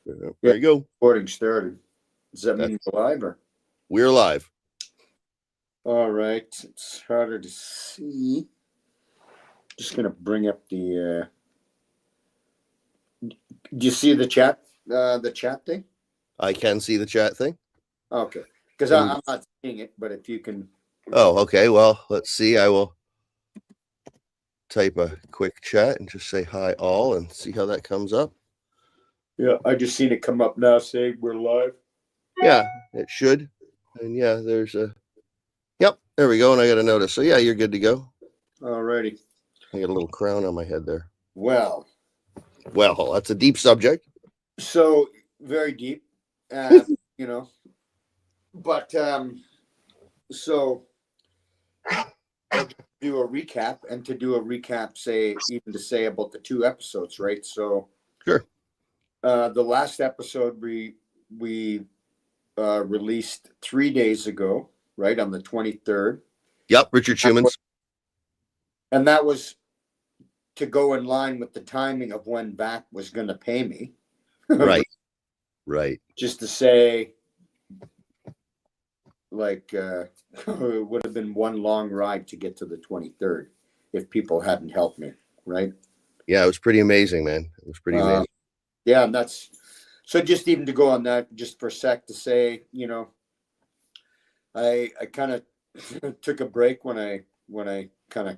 There you go. Recording started. Does that mean That's- we're live or? We're live. All right. It's harder to see. Just gonna bring up the. Do you see the chat? The chat thing. I can see the chat thing. Okay. Because Can you- I'm not seeing it, but if you can. Oh, okay. Well, let's see. I will type a quick chat and just say hi all and see how that comes up. Yeah, I just seen it come up now saying we're live. Yeah, it should. And yeah, there's a. Yep, there we go. And I got a notice. So yeah, you're good to go. All righty. I got a little crown on my head there. Well, That's a deep subject. so very deep, you know, but so. Do a recap and to do a recap, even to say about the two episodes, right? So Sure. The last episode we released 3 days ago, right, on the 23rd. Yep, Richard Schuman's. And that was to go in line with the timing of when VAC was going to pay me. Right. Just to say, like, it would have been one long ride to get to the 23rd if people hadn't helped me, right? Yeah, it was pretty amazing, man. It was pretty amazing. Yeah, and that's so. Just even to go on that, just for a sec, to say, I kind of took a break when I kind of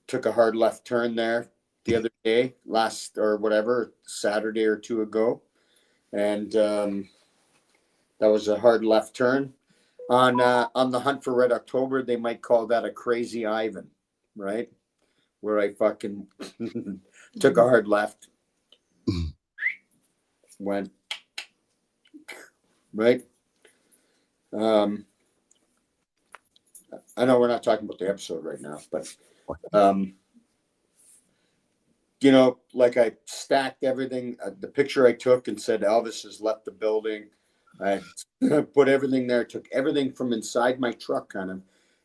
took a hard left turn there the other day, last or whatever Saturday or two ago, and that was a hard left turn on the Hunt for Red October. They might call that a crazy Ivan, right? Where I fucking took a hard left. Went right. I know we're not talking about the episode right now, but like I stacked everything. The picture I took and said Elvis has left the building. I put everything there. Took everything from inside my truck, kind of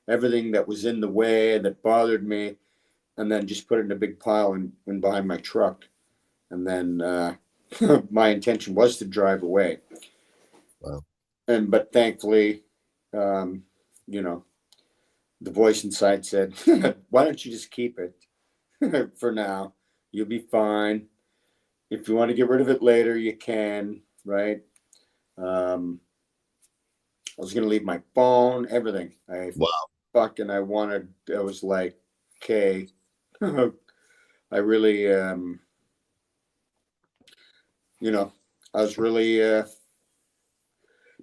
everything that was in the way that bothered me, and then just put it in a big pile and behind my truck. And then my intention was to drive away. Wow. But thankfully, the voice inside said, why don't you just keep it for now? You'll be fine. If you want to get rid of it later, you can, right? I was going to leave my phone, everything. I was like, okay, I really, I was really,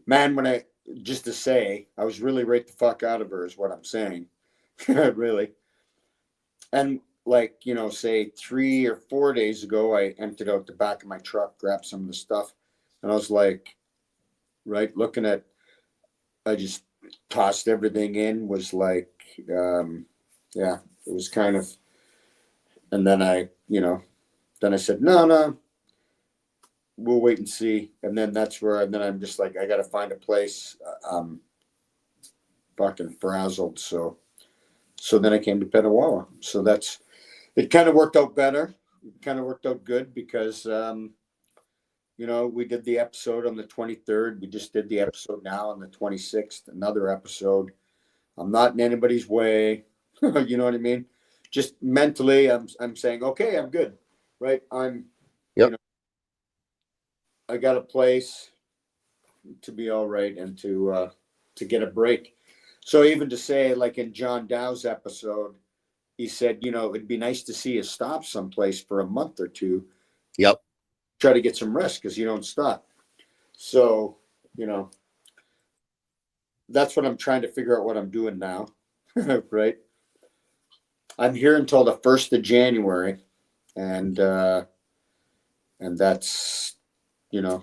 man, just to say, I was really right the fuck out of her is what I'm saying. Really. And like, say 3 or 4 days ago, I emptied out the back of my truck, grabbed some of the stuff. And I was like, right, I just tossed everything in, was like, it was kind of, and then I said, no, we'll wait and see. And then then I'm just like, I got to find a place. I'm fucking frazzled. So then I came to Petawawa. So it kind of worked out better. It kind of worked out good because, we did the episode on the 23rd. We just did the episode now on the 26th, another episode. I'm not in anybody's way. You know what I mean? Just mentally, I'm saying, okay, I'm good. Right. I got a place to be all right and to get a break. So even to say, like in John Dow's episode, he said, it'd be nice to see you stop someplace for a month or two. Yep. Try to get some rest because you don't stop. So, that's what I'm trying to figure out what I'm doing now. Right. I'm here until the 1st of January. And that's, that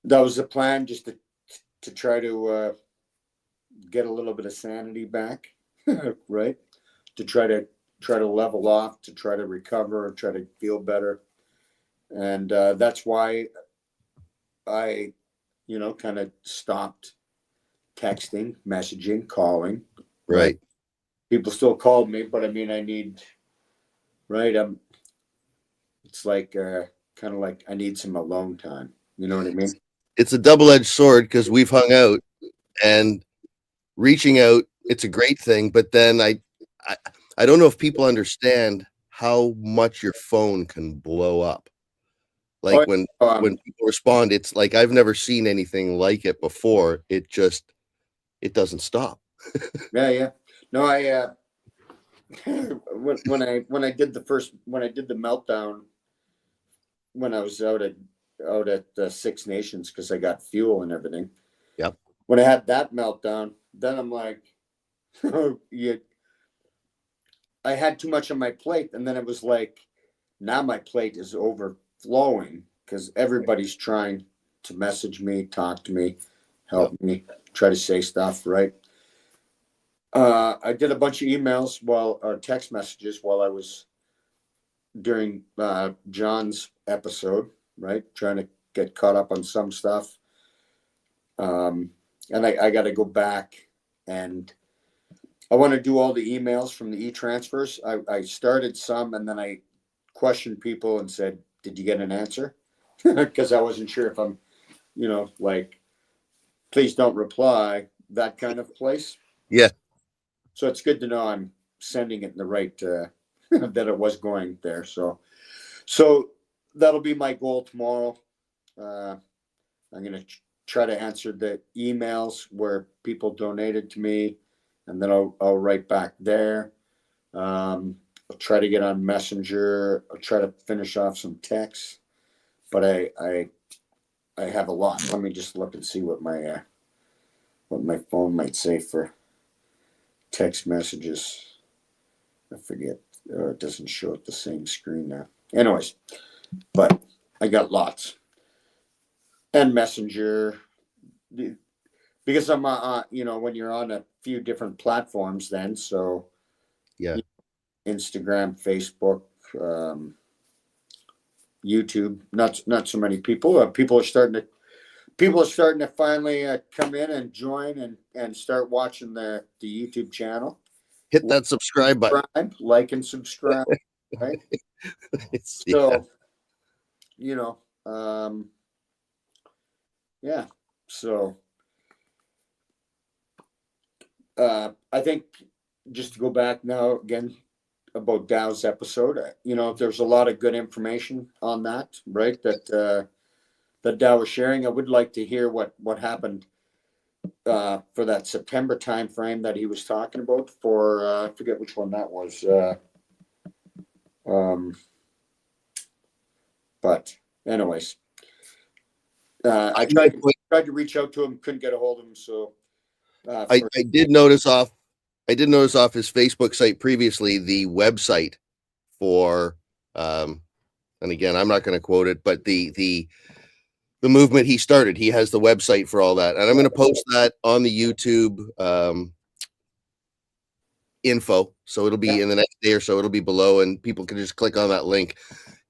was the plan, just to try to get a little bit of sanity back. Right. To try to level off, to try to recover, try to feel better. And that's why I, kind of stopped texting, messaging, calling. Right. People still called me, but I mean, I need, right. It's like, kind of like I need some alone time. You know what I mean? It's a double-edged sword because we've hung out and reaching out. It's a great thing, but then I don't know if people understand how much your phone can blow up. Like Oh, when people respond, it's like I've never seen anything like it before. It doesn't stop. yeah. No, I when I did the meltdown when I was out at the Six Nations because I got fuel and everything. Yep. When I had that meltdown, then I'm like, yeah, I had too much on my plate, and then it was like, now my plate is overflowing because everybody's trying to message me, talk to me, help me, try to say stuff, right? I did a bunch of emails text messages while I was during John's episode, right? Trying to get caught up on some stuff. And I got to go back and I want to do all the emails from the e-transfers. I started some and then I questioned people and said, did you get an answer? Because I wasn't sure if I'm, like, please don't reply, that kind of place. Yeah. So it's good to know I'm sending it in the right, that it was going there. So that'll be my goal tomorrow. I'm going to try to answer the emails where people donated to me, and then I'll write back there. I'll try to get on Messenger. I'll try to finish off some texts, but I have a lot. Let me just look and see what my phone might say for text messages. I forget. It doesn't show up the same screen now. Anyways, but I got lots. And Messenger, because I'm when you're on a few different platforms, then so Yeah. Instagram, Facebook, YouTube. Not so many people. People are starting to finally come in and join and start watching the YouTube channel. Hit that subscribe button. Like and subscribe. Right. So, yeah. So, I think just to go back now again about Dow's episode, there's a lot of good information on that, right? That Dow was sharing. I would like to hear what happened for that September time frame that he was talking about for I forget which one that was. But anyways, I tried to reach out to him, couldn't get a hold of him. So I did notice off his Facebook site previously the website for and again I'm not going to quote it, but the movement he started. He has the website for all that, and I'm going to post that on the YouTube info. So it'll be in the next day or so. It'll be below, and people can just click on that link,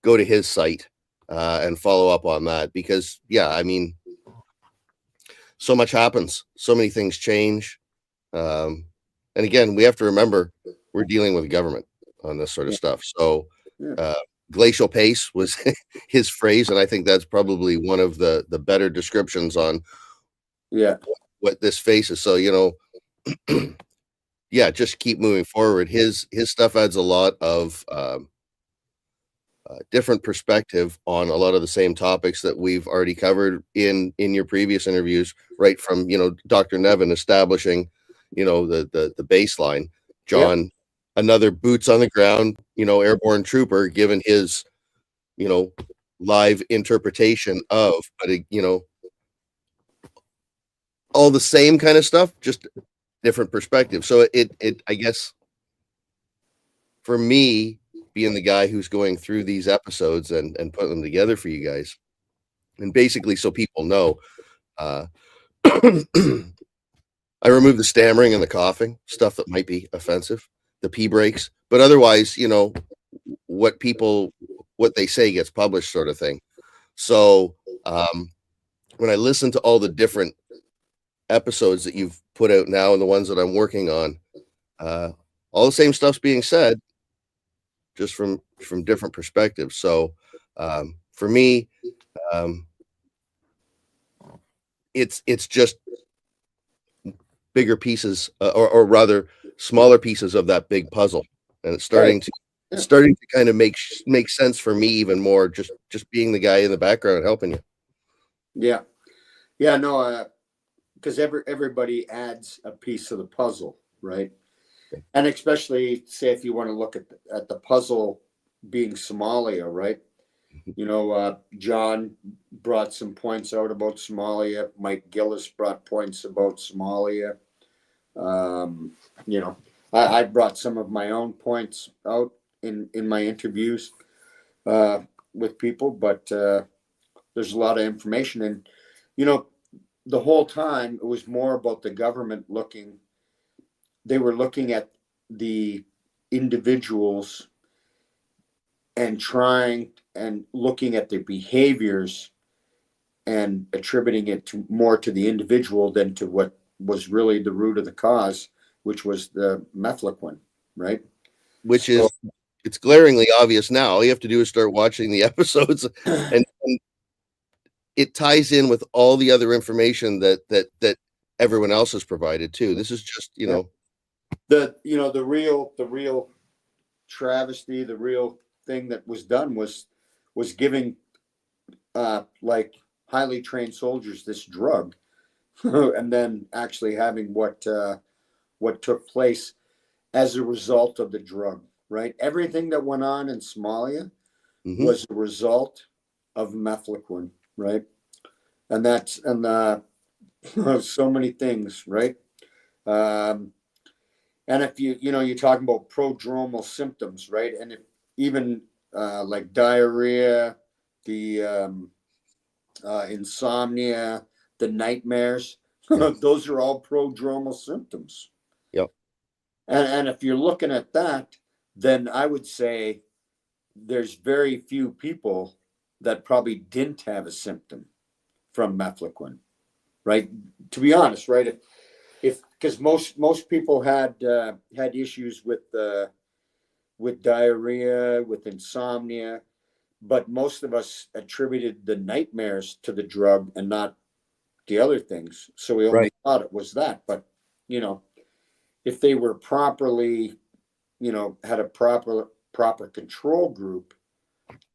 go to his site, and follow up on that. Because I mean, so much happens, so many things change, and again, we have to remember we're dealing with government on this sort of stuff. So. Glacial pace was his phrase, and I think that's probably one of the better descriptions on what this faces. So just keep moving forward. His stuff adds a lot of different perspective on a lot of the same topics that we've already covered in your previous interviews, right from Dr. Nevin establishing the baseline, John another boots on the ground, airborne trooper, given his, live interpretation of, but all the same kind of stuff, just different perspective. So it, I guess, for me, being the guy who's going through these episodes and putting them together for you guys, and basically so people know, I remove the stammering and the coughing, stuff that might be offensive, the pee breaks, but otherwise, what they say gets published, sort of thing. So when I listen to all the different episodes that you've put out now and the ones that I'm working on, all the same stuff's being said, just from different perspectives. So for me, it's just bigger pieces, or rather smaller pieces of that big puzzle, and it's starting to kind of make sense for me even more, just being the guy in the background helping you. Yeah, no, because everybody adds a piece of the puzzle, right? And especially, say, if you want to look at the puzzle being Somalia, right? John brought some points out about Somalia. Mike Gillis brought points about Somalia. I brought some of my own points out in my interviews with people, but there's a lot of information. And, the whole time it was more about the government they were looking at the individuals and trying and looking at their behaviors and attributing it more to the individual than to what was really the root of the cause, which was the mefloquine, right? Which is, it's glaringly obvious now. All you have to do is start watching the episodes, and it ties in with all the other information that everyone else has provided too. This is just, the real travesty, the real thing that was done was giving like highly trained soldiers this drug and then actually having what took place as a result of the drug, right? Everything that went on in Somalia was a result of mefloquine, right? And that's so many things, right? And if you're talking about prodromal symptoms, right? And if even like diarrhea, the insomnia, the nightmares, those are all prodromal symptoms. Yep. And if you're looking at that, then I would say there's very few people that probably didn't have a symptom from mefloquine, right? To be honest, right? Because most people had issues with diarrhea, with insomnia, but most of us attributed the nightmares to the drug and not the other things. So we only thought it was that. But if they were properly, had a proper control group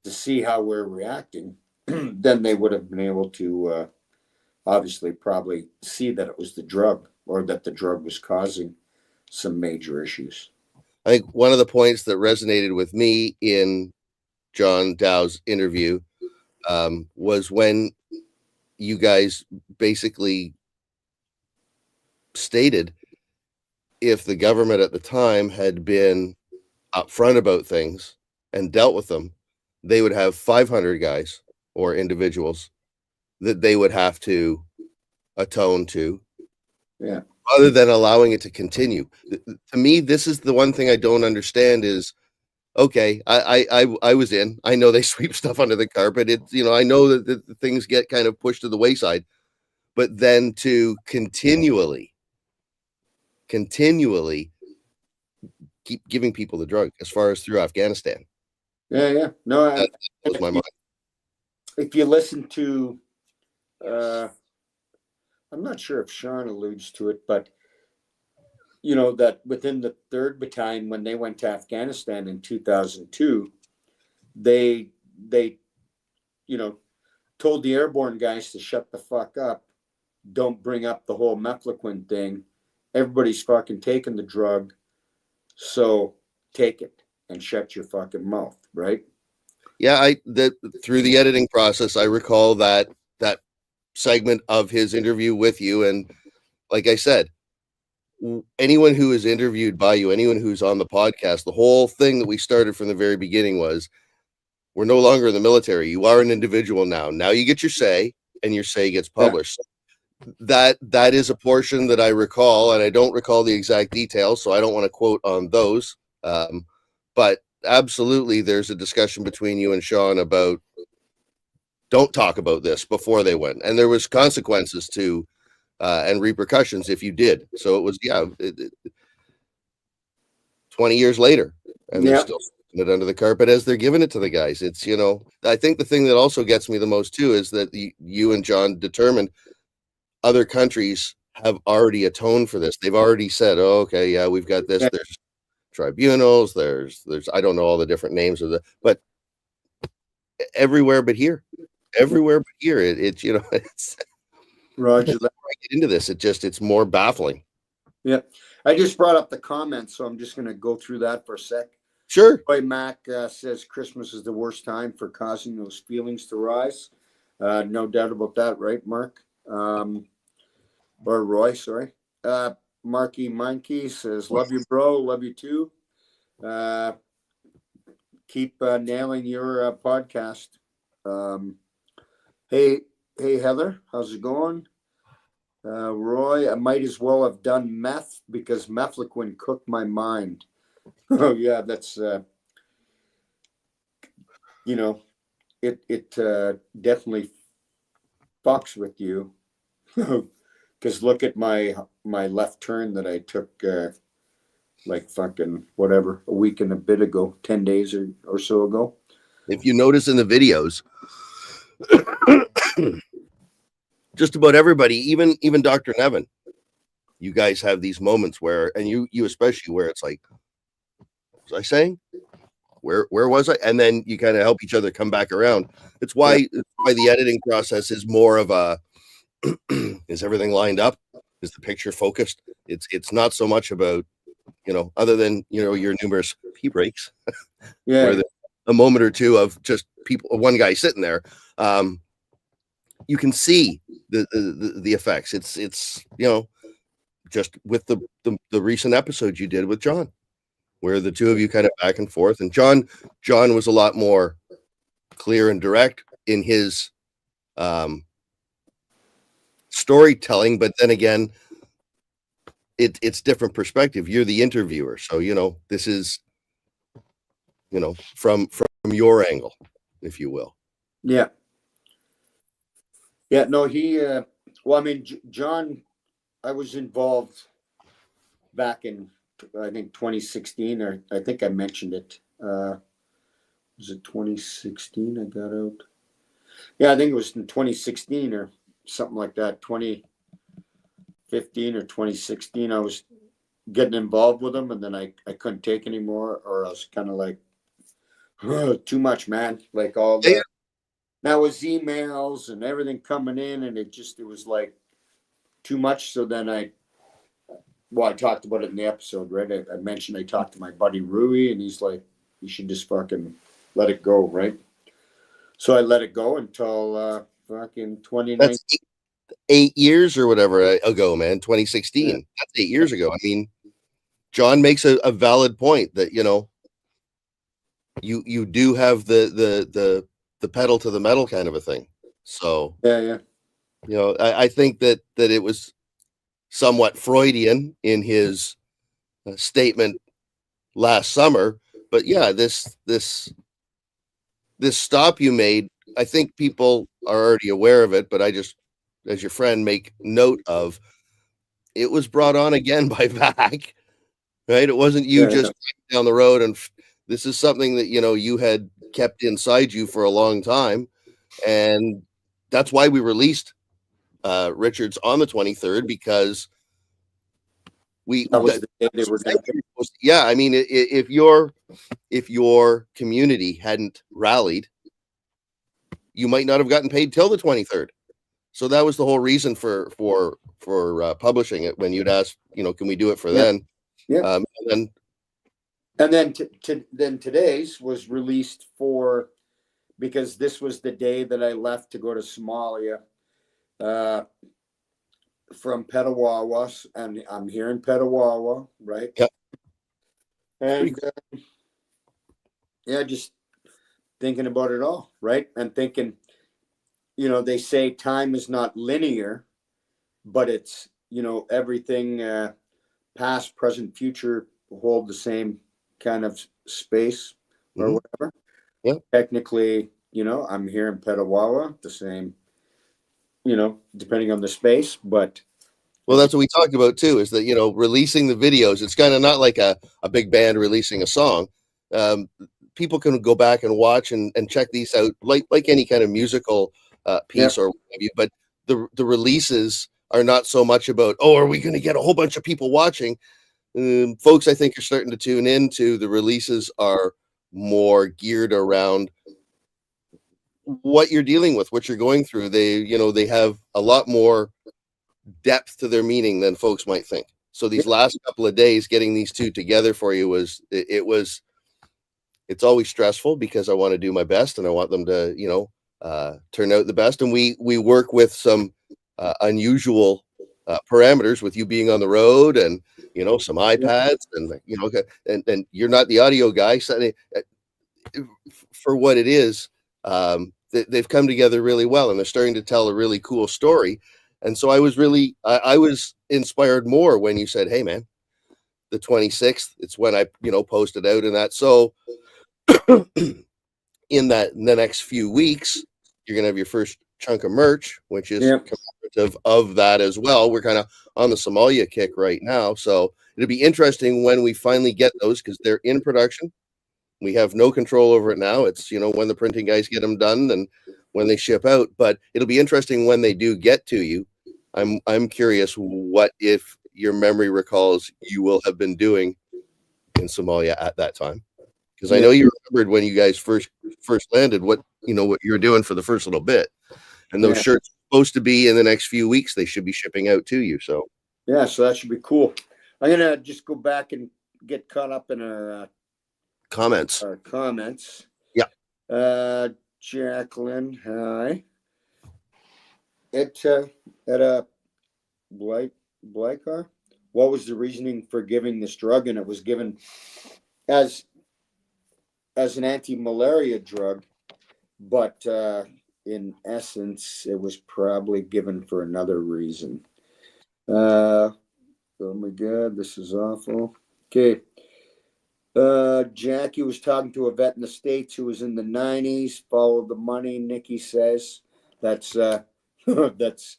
to see how we're reacting, then they would have been able to obviously probably see that it was the drug, or that the drug was causing some major issues. I think one of the points that resonated with me in John Dow's interview was when you guys basically stated if the government at the time had been upfront about things and dealt with them, they would have 500 guys or individuals that they would have to atone to, other than allowing it to continue. To me, this is the one thing I don't understand is, okay, I was in, I know they sweep stuff under the carpet. It's, I know that the things get kind of pushed to the wayside, but then to continually keep giving people the drug as far as through Afghanistan. No, that blows my mind. If you listen to, I'm not sure if Sean alludes to it, but that within the 3rd Battalion, when they went to Afghanistan in 2002, they told the airborne guys to shut the fuck up, don't bring up the whole mefloquine thing. Everybody's fucking taking the drug, so take it and shut your fucking mouth, right? Yeah, through the editing process, I recall that segment of his interview with you, and like I said, anyone who is interviewed by you, anyone who's on the podcast, the whole thing that we started from the very beginning was, we're no longer in the military. You are an individual now. Now you get your say, and your say gets published. Yeah. That is a portion that I recall, and I don't recall the exact details, so I don't want to quote on those. But absolutely, there's a discussion between you and Sean about don't talk about this before they went, and there was consequences to and repercussions if you did. So it was 20 years later, and they're still it under the carpet as they're giving it to the guys. It's, I think the thing that also gets me the most too is that you and John determined other countries have already atoned for this. They've already said, oh, okay, yeah, we've got this. Yeah. There's tribunals. There's I don't know all the different names of but everywhere but here, it's it's Roger that. I get into this, it's more baffling. Yeah, I just brought up the comments, so I'm just going to go through that for a sec. Sure. Roy Mac says Christmas is the worst time for causing those feelings to rise. No doubt about that, right, Mark? Or Roy, sorry. Marky Monkey says, love you, bro. Love you too. Keep nailing your podcast. Hey, Heather, how's it going? Roy, I might as well have done meth because mefloquine cooked my mind. Oh yeah, that's it definitely fucks with you. Because look at my left turn that I took like fucking whatever, a week and a bit ago, 10 days or so ago. If you notice in the videos, just about everybody, even Dr. Nevin, you guys have these moments where, and you especially, where it's like, what was I saying? Where was I? And then you kind of help each other come back around. It's why the editing process is more of a is everything lined up? Is the picture focused? It's not so much about, other than your numerous pee breaks, where a moment or two of just one guy sitting there, you can see the effects. It's just with the recent episode you did with John, where the two of you kind of back and forth, and John was a lot more clear and direct in his storytelling, but then again, it's different perspective. You're the interviewer, so this is from your angle, if you will. Yeah, no, he well, I mean, John, I was involved back in, I think 2016, or I think I mentioned it. Was it 2016 I got out? Yeah, I think it was in 2016 or something like that. 2015 or 2016, I was getting involved with them, and then I couldn't take anymore, or I was kind of like, too much, man. Like all the now was emails and everything coming in, and it was like too much. So then I talked about it in the episode, right? I mentioned I talked to my buddy Rui, and he's like, you should just fucking let it go, right? So I let it go until fucking 2019. That's 8 years or whatever ago, man. 2016. Yeah. That's 8 years ago. I mean, John makes a valid point that you do have the pedal to the metal kind of a thing. So yeah. I think that it was somewhat Freudian in his statement last summer, but yeah, this stop you made, I think people are already aware of it, but I just, as your friend, make note of it was brought on again by VAC, right? It wasn't you just down the road, and this is something that you had kept inside you for a long time, and that's why we released Richards on the 23rd, because that was the day they were done. Yeah, I mean, if your community hadn't rallied, you might not have gotten paid till the 23rd. So that was the whole reason for publishing it, when you'd ask, can we do it for then? Yeah. And then today's was released because this was the day that I left to go to Somalia from Petawawa, and I'm here in Petawawa, right? Yep. And just thinking about it all, right? And thinking, they say time is not linear, but it's, everything past, present, future hold the same kind of space or whatever. Yeah. Technically, I'm here in Petawawa, the same, depending on the space, but. Well, that's what we talked about too, is that, releasing the videos, it's kind of not like a big band releasing a song. people can go back and watch and check these out, like any kind of musical piece or what have you. But the releases are not so much about, oh, are we going to get a whole bunch of people watching? Folks, I think, are starting to tune into the releases are more geared around what you're dealing with, what you're going through. They have a lot more depth to their meaning than folks might think. So these last couple of days, getting these two together for you it's always stressful because I want to do my best and I want them to, turn out the best. And we work with some unusual parameters with you being on the road and, some iPads and, and you're not the audio guy. So for what it is, they've come together really well and they're starting to tell a really cool story. And so I was inspired more when you said, hey man, the 26th, it's when I, posted out and that. So in the next few weeks, you're going to have your first chunk of merch, which is commemorative of that as well. We're kind of on the Somalia kick right now. So it'll be interesting when we finally get those because they're in production. We have no control over it now. It's, when the printing guys get them done and when they ship out, but it'll be interesting when they do get to you. I'm curious what, if your memory recalls, you will have been doing in Somalia at that time. Because I know you remembered when you guys first landed, what you were doing for the first little bit, and those shirts are supposed to be in the next few weeks. They should be shipping out to you. So so that should be cool. I'm gonna just go back and get caught up in our comments. Yeah. Jacqueline, hi. At a Blycar, what was the reasoning for giving this drug? And it was given as an anti-malaria drug, but in essence, it was probably given for another reason. Oh my God, this is awful. Okay. Jackie was talking to a vet in the States who was in the 90s, followed the money, Nikki says. That's that's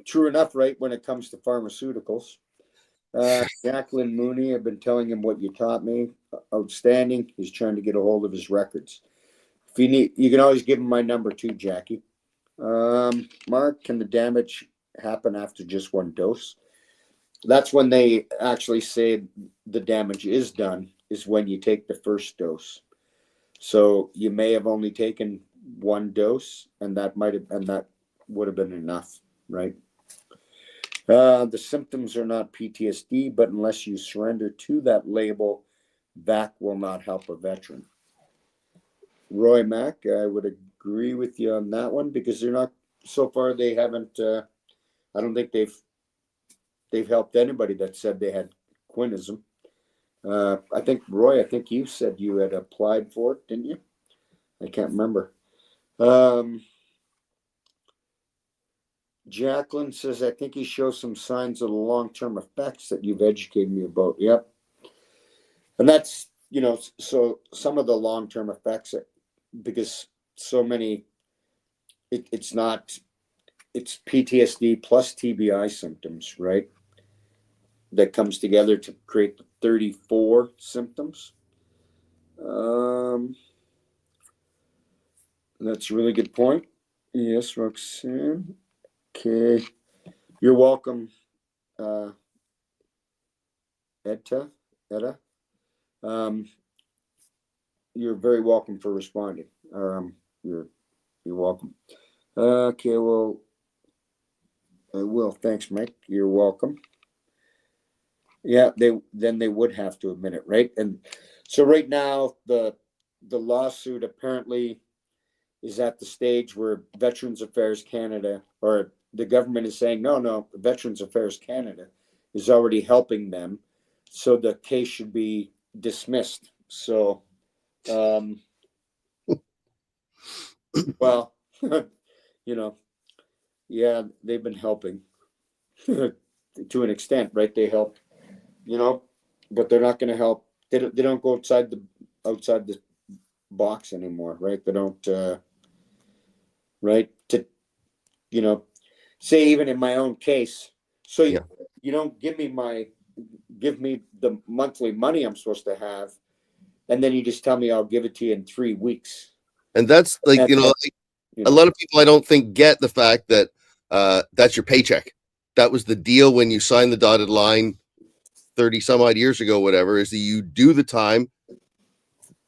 true enough, right, when it comes to pharmaceuticals. Jacqueline Mooney, I've been telling him what you taught me. Outstanding. He's trying to get a hold of his records. If you need, you can always give him my number too, Jackie. Mark, can the damage happen after just one dose? That's when they actually say the damage is done, is when you take the first dose. So you may have only taken one dose, and that would have been enough, right? The symptoms are not PTSD, but unless you surrender to that label, VAC will not help a veteran. Roy Mack, I would agree with you on that one because they're not, so far they haven't, I don't think they've helped anybody that said they had quinism. I think, Roy, you said you had applied for it, didn't you? I can't remember. Jacqueline says, I think he shows some signs of the long-term effects that you've educated me about. Yep. And that's, so some of the long-term effects, because so many, it's PTSD plus TBI symptoms, right? That comes together to create the 34 symptoms. That's a really good point. Yes, Roxanne. Okay. You're welcome, Etta. You're very welcome for responding. You're welcome. Okay, well, I will. Thanks, Mike. You're welcome. Yeah, they would have to admit it, right? And so right now, the lawsuit apparently is at the stage where Veterans Affairs Canada, or the government, is saying, no, Veterans Affairs Canada is already helping them, so the case should be dismissed. So, well, yeah, they've been helping to an extent, right? They help, but they're not going to help. They don't go outside the box anymore, right? They don't, right? To, say even in my own case, so you don't give me the monthly money I'm supposed to have. and then you just tell me I'll give it to you in 3 weeks. And that's like, And, a lot of people I don't think get the fact that that's your paycheck. That was the deal when you signed the dotted line 30 some odd years ago, whatever, is that you do the time.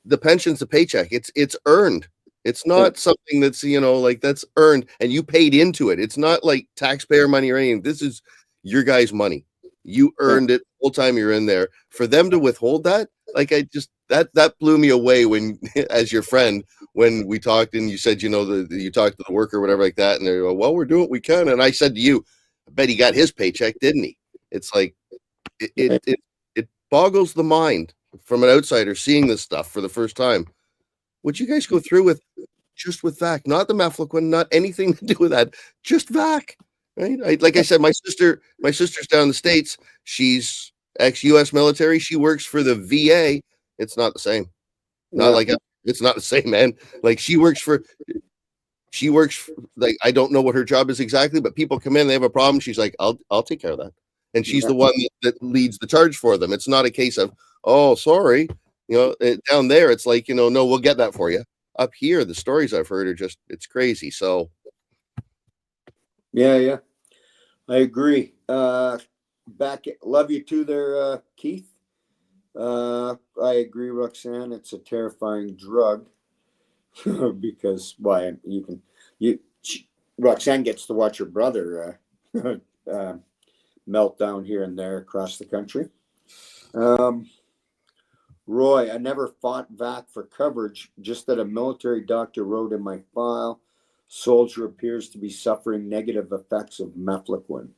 The pension's a paycheck. It's earned. It's not something that's, like that's earned and you paid into it. It's not like taxpayer money or anything. This is your guys' money. You earned it the whole time you're in there. For them to withhold that, like that blew me away when, as your friend, when we talked and you said, you talked to the worker or whatever like that, and they go, well, we're doing what we can. And I said to you, I bet he got his paycheck, didn't he? It's like it boggles the mind from an outsider seeing this stuff for the first time. Would you guys go through with just with VAC, not the Mefloquine, not anything to do with that, just VAC, right? Like I said, my sister's down in the States. She's ex-US military. She works for the VA. It's not the same. It's not the same, man. Like she works for like, I don't know what her job is exactly, but people come in, they have a problem. She's like, I'll take care of that. And she's the one that leads the charge for them. It's not a case of, oh, sorry. Down there, it's like, no, we'll get that for you. Up here, the stories I've heard are it's crazy. So, yeah, I agree. Love you too there, Keith. I agree, Roxanne. It's a terrifying drug because Roxanne gets to watch her brother melt down here and there across the country. Roy, I never fought VAC for coverage, just that a military doctor wrote in my file, soldier appears to be suffering negative effects of Mefloquine,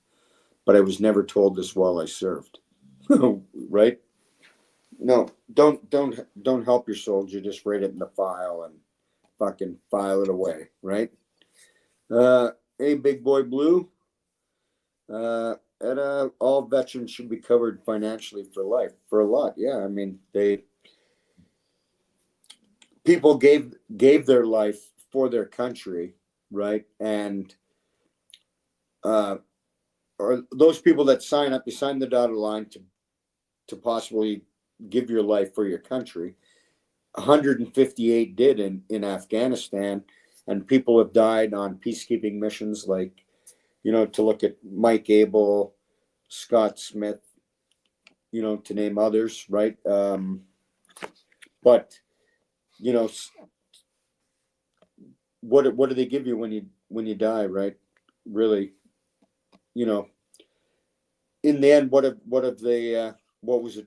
but I was never told this while I served. Right? No, don't help your soldier, just write it in the file and fucking file it away, right? Hey, Big Boy Blue. All veterans should be covered financially for life, for a lot. Yeah, I mean, people gave their life for their country, right? And or those people that sign up, you sign the dotted line to possibly give your life for your country. 158 did in Afghanistan, and people have died on peacekeeping missions like, to look at Mike Abel, Scott Smith, to name others, right? But what do they give you when you die, right? Really, in the end, what was it?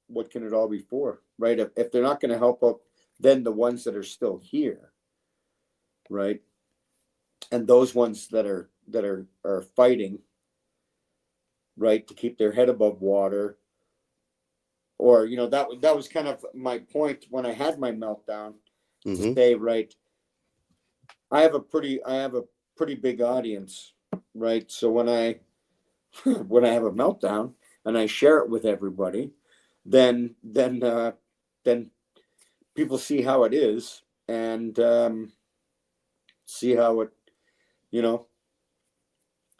What can it all be for, right? If they're not going to help out, then the ones that are still here, right? And those ones that are fighting, right, to keep their head above water, or that was kind of my point when I had my meltdown, to say, right, I have a pretty big audience, right? So when I have a meltdown and I share it with everybody, then people see how it is and see how it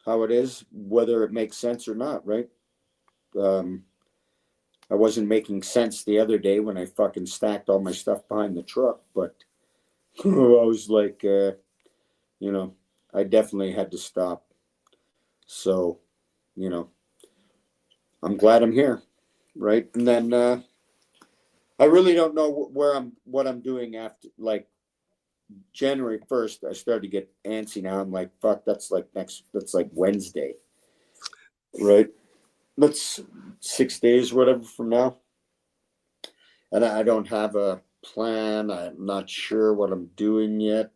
how it is, whether it makes sense or not, right? I wasn't making sense the other day when I fucking stacked all my stuff behind the truck, but I was like, I definitely had to stop. So, I'm glad I'm here, right? And then I really don't know what I'm doing after, like, January 1st. I started to get antsy now. I'm like, fuck, that's like Wednesday, right? That's 6 days, whatever, from now. And I don't have a plan. I'm not sure what I'm doing yet.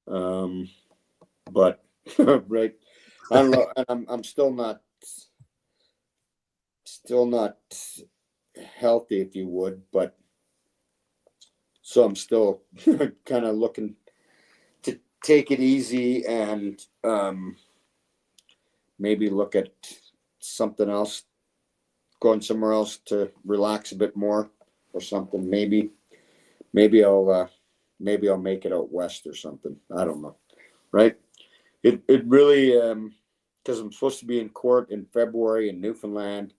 But right, I don't know. And I'm still not healthy, if you would, but so I'm still kind of looking to take it easy and maybe look at something else, going somewhere else to relax a bit more or something. Maybe I'll make it out west or something. I don't know. Right? It really, because I'm supposed to be in court in February in Newfoundland,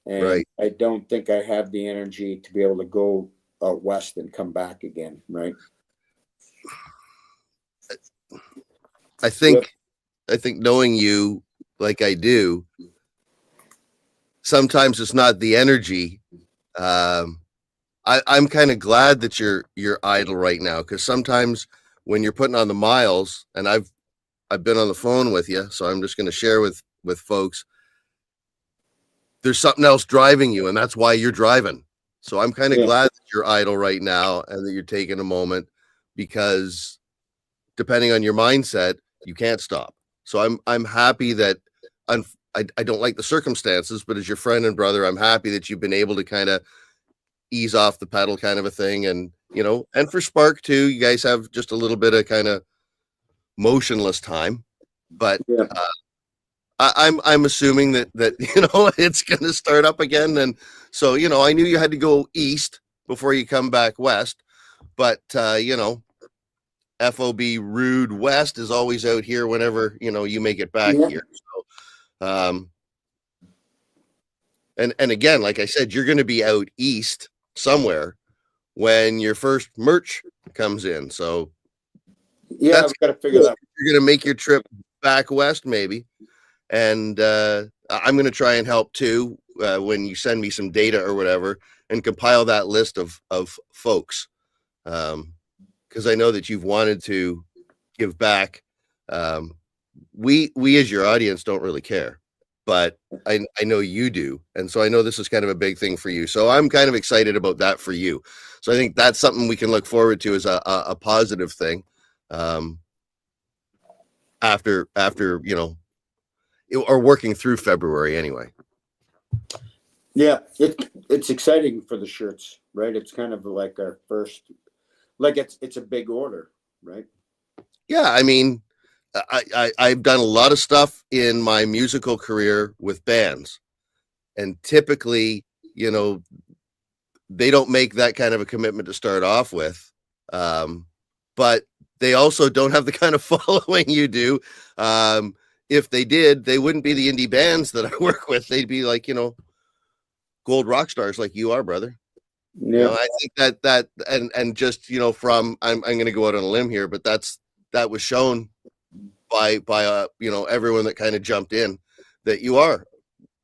And Right. I don't think I have the energy to be able to go out west and come back again. Right. I Yep. think I think knowing you like I do, sometimes it's not the energy. I'm kind of glad that you're idle right now, because sometimes when you're putting on the miles, and I've been on the phone with you, so I'm just going to share with folks. There's something else driving you, and that's why you're driving. So I'm kind of Yeah. glad that you're idle right now and that you're taking a moment, because depending on your mindset, you can't stop. So I'm happy that I don't like the circumstances, but as your friend and brother, I'm happy that you've been able to kind of ease off the pedal, kind of a thing. And and for Spark too, you guys have just a little bit of kind of motionless time, but Yeah. I'm assuming that it's going to start up again. And so I knew you had to go east before you come back west, but FOB Rude West is always out here whenever you make it back Yeah. here. So, and again, like I said, you're going to be out east somewhere when your first merch comes in. So Yeah. that's I've got to figure cool. that. You're going to make your trip back west, maybe, and I'm going to try and help too when you send me some data or whatever, and compile that list of folks, because I know that you've wanted to give back. Um, we as your audience don't really care, but I know you do, and so I know this is kind of a big thing for you. So I'm kind of excited about that for you. So I think that's something we can look forward to as a positive thing. Um, after or working through February anyway. Yeah. It's exciting for the shirts, right? It's kind of like our first, like it's a big order, right? Yeah, I mean, I've done a lot of stuff in my musical career with bands, and typically, you know, they don't make that kind of a commitment to start off with, but they also don't have the kind of following you do. If they did, they wouldn't be the indie bands that I work with. They'd be like, gold rock stars like you are, brother. Yeah. I think that and just from I'm going to go out on a limb here, but that was shown by everyone that kind of jumped in, that you are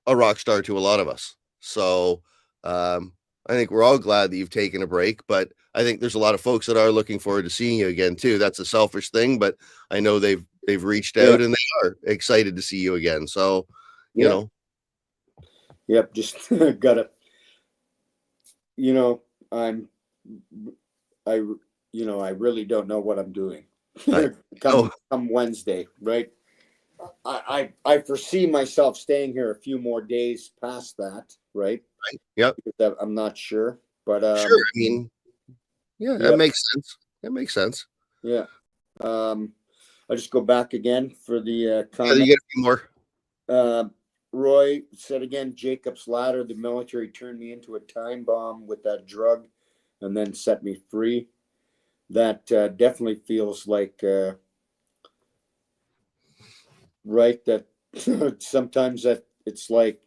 a rock star to a lot of us. So I think we're all glad that you've taken a break, but I think there's a lot of folks that are looking forward to seeing you again too. That's a selfish thing, but I know they've reached Yeah. out and they are excited to see you again. So you Yeah. know Yep. Just gotta, you know, I'm, I, I really don't know what I'm doing. I come oh come Wednesday, right? I foresee myself staying here a few more days past that, right? yep, Because I'm not sure, but sure, I mean, yeah, that yep, makes sense. That makes sense. yeah. Um, I'll just go back again for the Yeah, you comment. get a few more. Uh, Roy said again, Jacob's Ladder. The military turned me into a time bomb with that drug, and then set me free. That definitely feels like right. That sometimes that it's like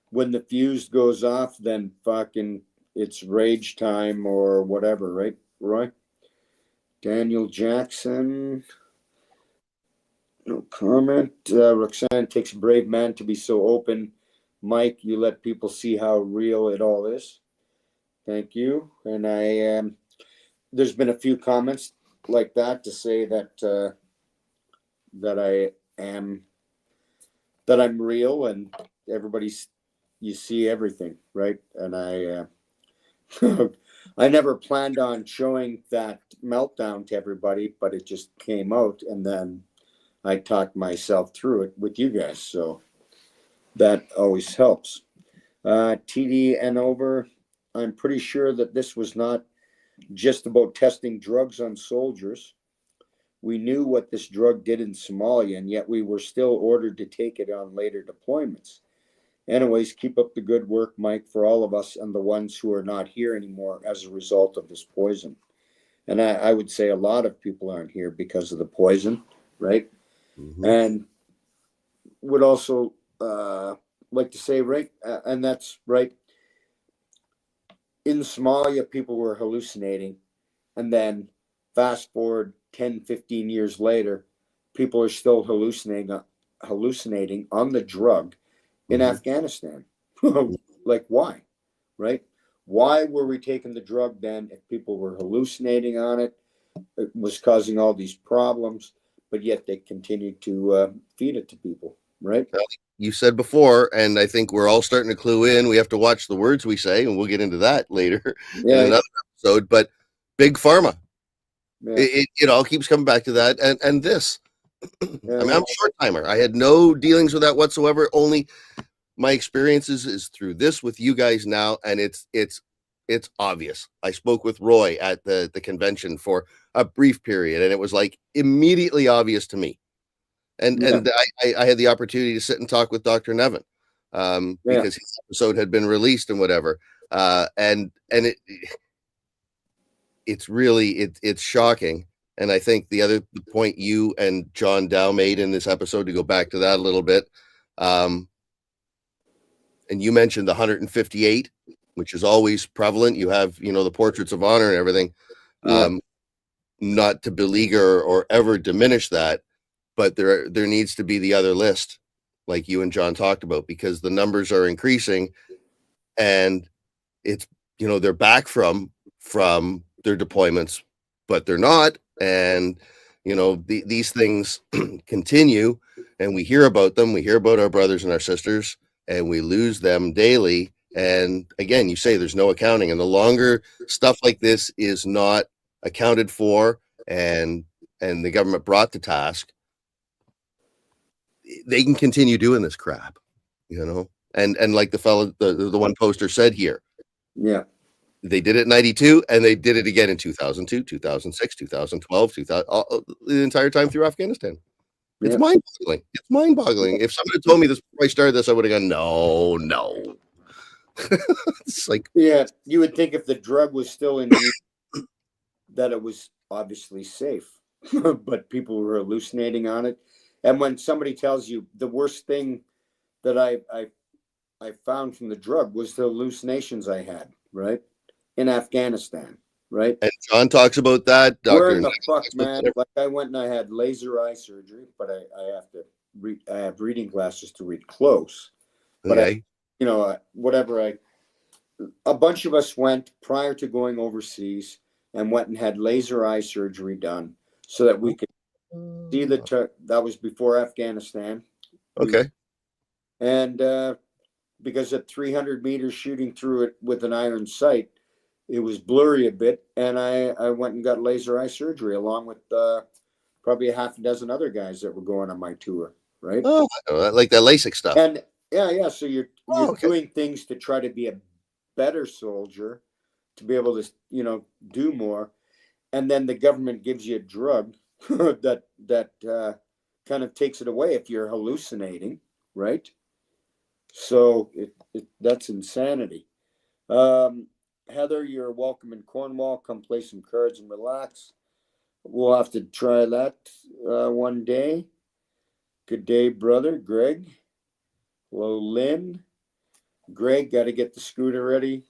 when the fuse goes off, then fucking it's rage time or whatever, right, Roy? Daniel Jackson, no comment. Roxanne, takes a brave man to be so open. Mike, you let people see how real it all is. Thank you. And there's been a few comments like that to say that am that I'm real and everybody's you see everything, right? And I never planned on showing that meltdown to everybody, but it just came out, and then I talked myself through it with you guys, so that always helps. TD and over. I'm pretty sure that this was not just about testing drugs on soldiers. We knew what this drug did in Somalia, and yet we were still ordered to take it on later deployments. Anyways, keep up the good work, Mike, for all of us and the ones who are not here anymore as a result of this poison. And I would say a lot of people aren't here because of the poison, right? Mhm. And would also like to say, right, and that's right. In Somalia, people were hallucinating, and then fast forward 10, 15 years later, people are still hallucinating on the drug in Mhm. Afghanistan. Like, why? Right? Why were we taking the drug then if people were hallucinating on it? It was causing all these problems, but yet they continued to feed it to people, right? You said before, and I think we're all starting to clue in. We have to watch the words we say, and we'll get into that later in Yeah, another episode. But big pharma, yeah, it all keeps coming back to that. And this, I yeah, mean, I'm a short timer. I had no dealings with that whatsoever. Only my experiences is through this with you guys now, and it's obvious. I spoke with Roy at the convention for a brief period, and it was like immediately obvious to me. And yeah, I had the opportunity to sit and talk with Dr. Nevin, yeah, because his episode had been released and whatever. And it's really it's shocking. And I think the point you and John Dow made in this episode, to go back to that a little bit, um, and you mentioned the 158, which is always prevalent. You have, the portraits of honor and everything. yeah, Um, Not to beleaguer or ever diminish that, but there needs to be the other list, like you and John talked about, because the numbers are increasing, and it's they're back from their deployments, but they're not, and these things continue, and we hear about them. We hear about our brothers and our sisters, and we lose them daily. And again, you say there's no accounting, and the longer stuff like this is not accounted for and the government brought to task, they can continue doing this crap, and like the fellow, the one poster said here, yeah, they did it in 92 and they did it again in 2002, 2006, 2012, 2000, the entire time through Afghanistan. It's yeah. mind-boggling. It's mind-boggling. If somebody had told me this before I started this, I would have gone, no. It's like, Yeah, you would think if the drug was still in use, that it was obviously safe, but people were hallucinating on it. And when somebody tells you the worst thing that I found from the drug was the hallucinations I had, right, in Afghanistan, right? and John talks about that. Where Dr. in the Knight fuck, talks about man? that. Like I went and I had laser eye surgery, but I have to read. I have reading glasses to read close. But Okay. whatever. A bunch of us went prior to going overseas and went and had laser eye surgery done so that we could see that was before Afghanistan. Okay. And because at 300 meters shooting through it with an iron sight, it was blurry a bit, and I went and got laser eye surgery along with probably a half a dozen other guys that were going on my tour, right? Oh, like that LASIK stuff. And yeah. So you're Okay. doing things to try to be a better soldier, to be able to do more, and then the government gives you a drug that kind of takes it away if you're hallucinating, right? So that's insanity. Heather, you're welcome in Cornwall. Come play some cards and relax. We'll have to try that one day. Good day, brother. Greg. Hello, Lynn. Greg, got to get the scooter ready.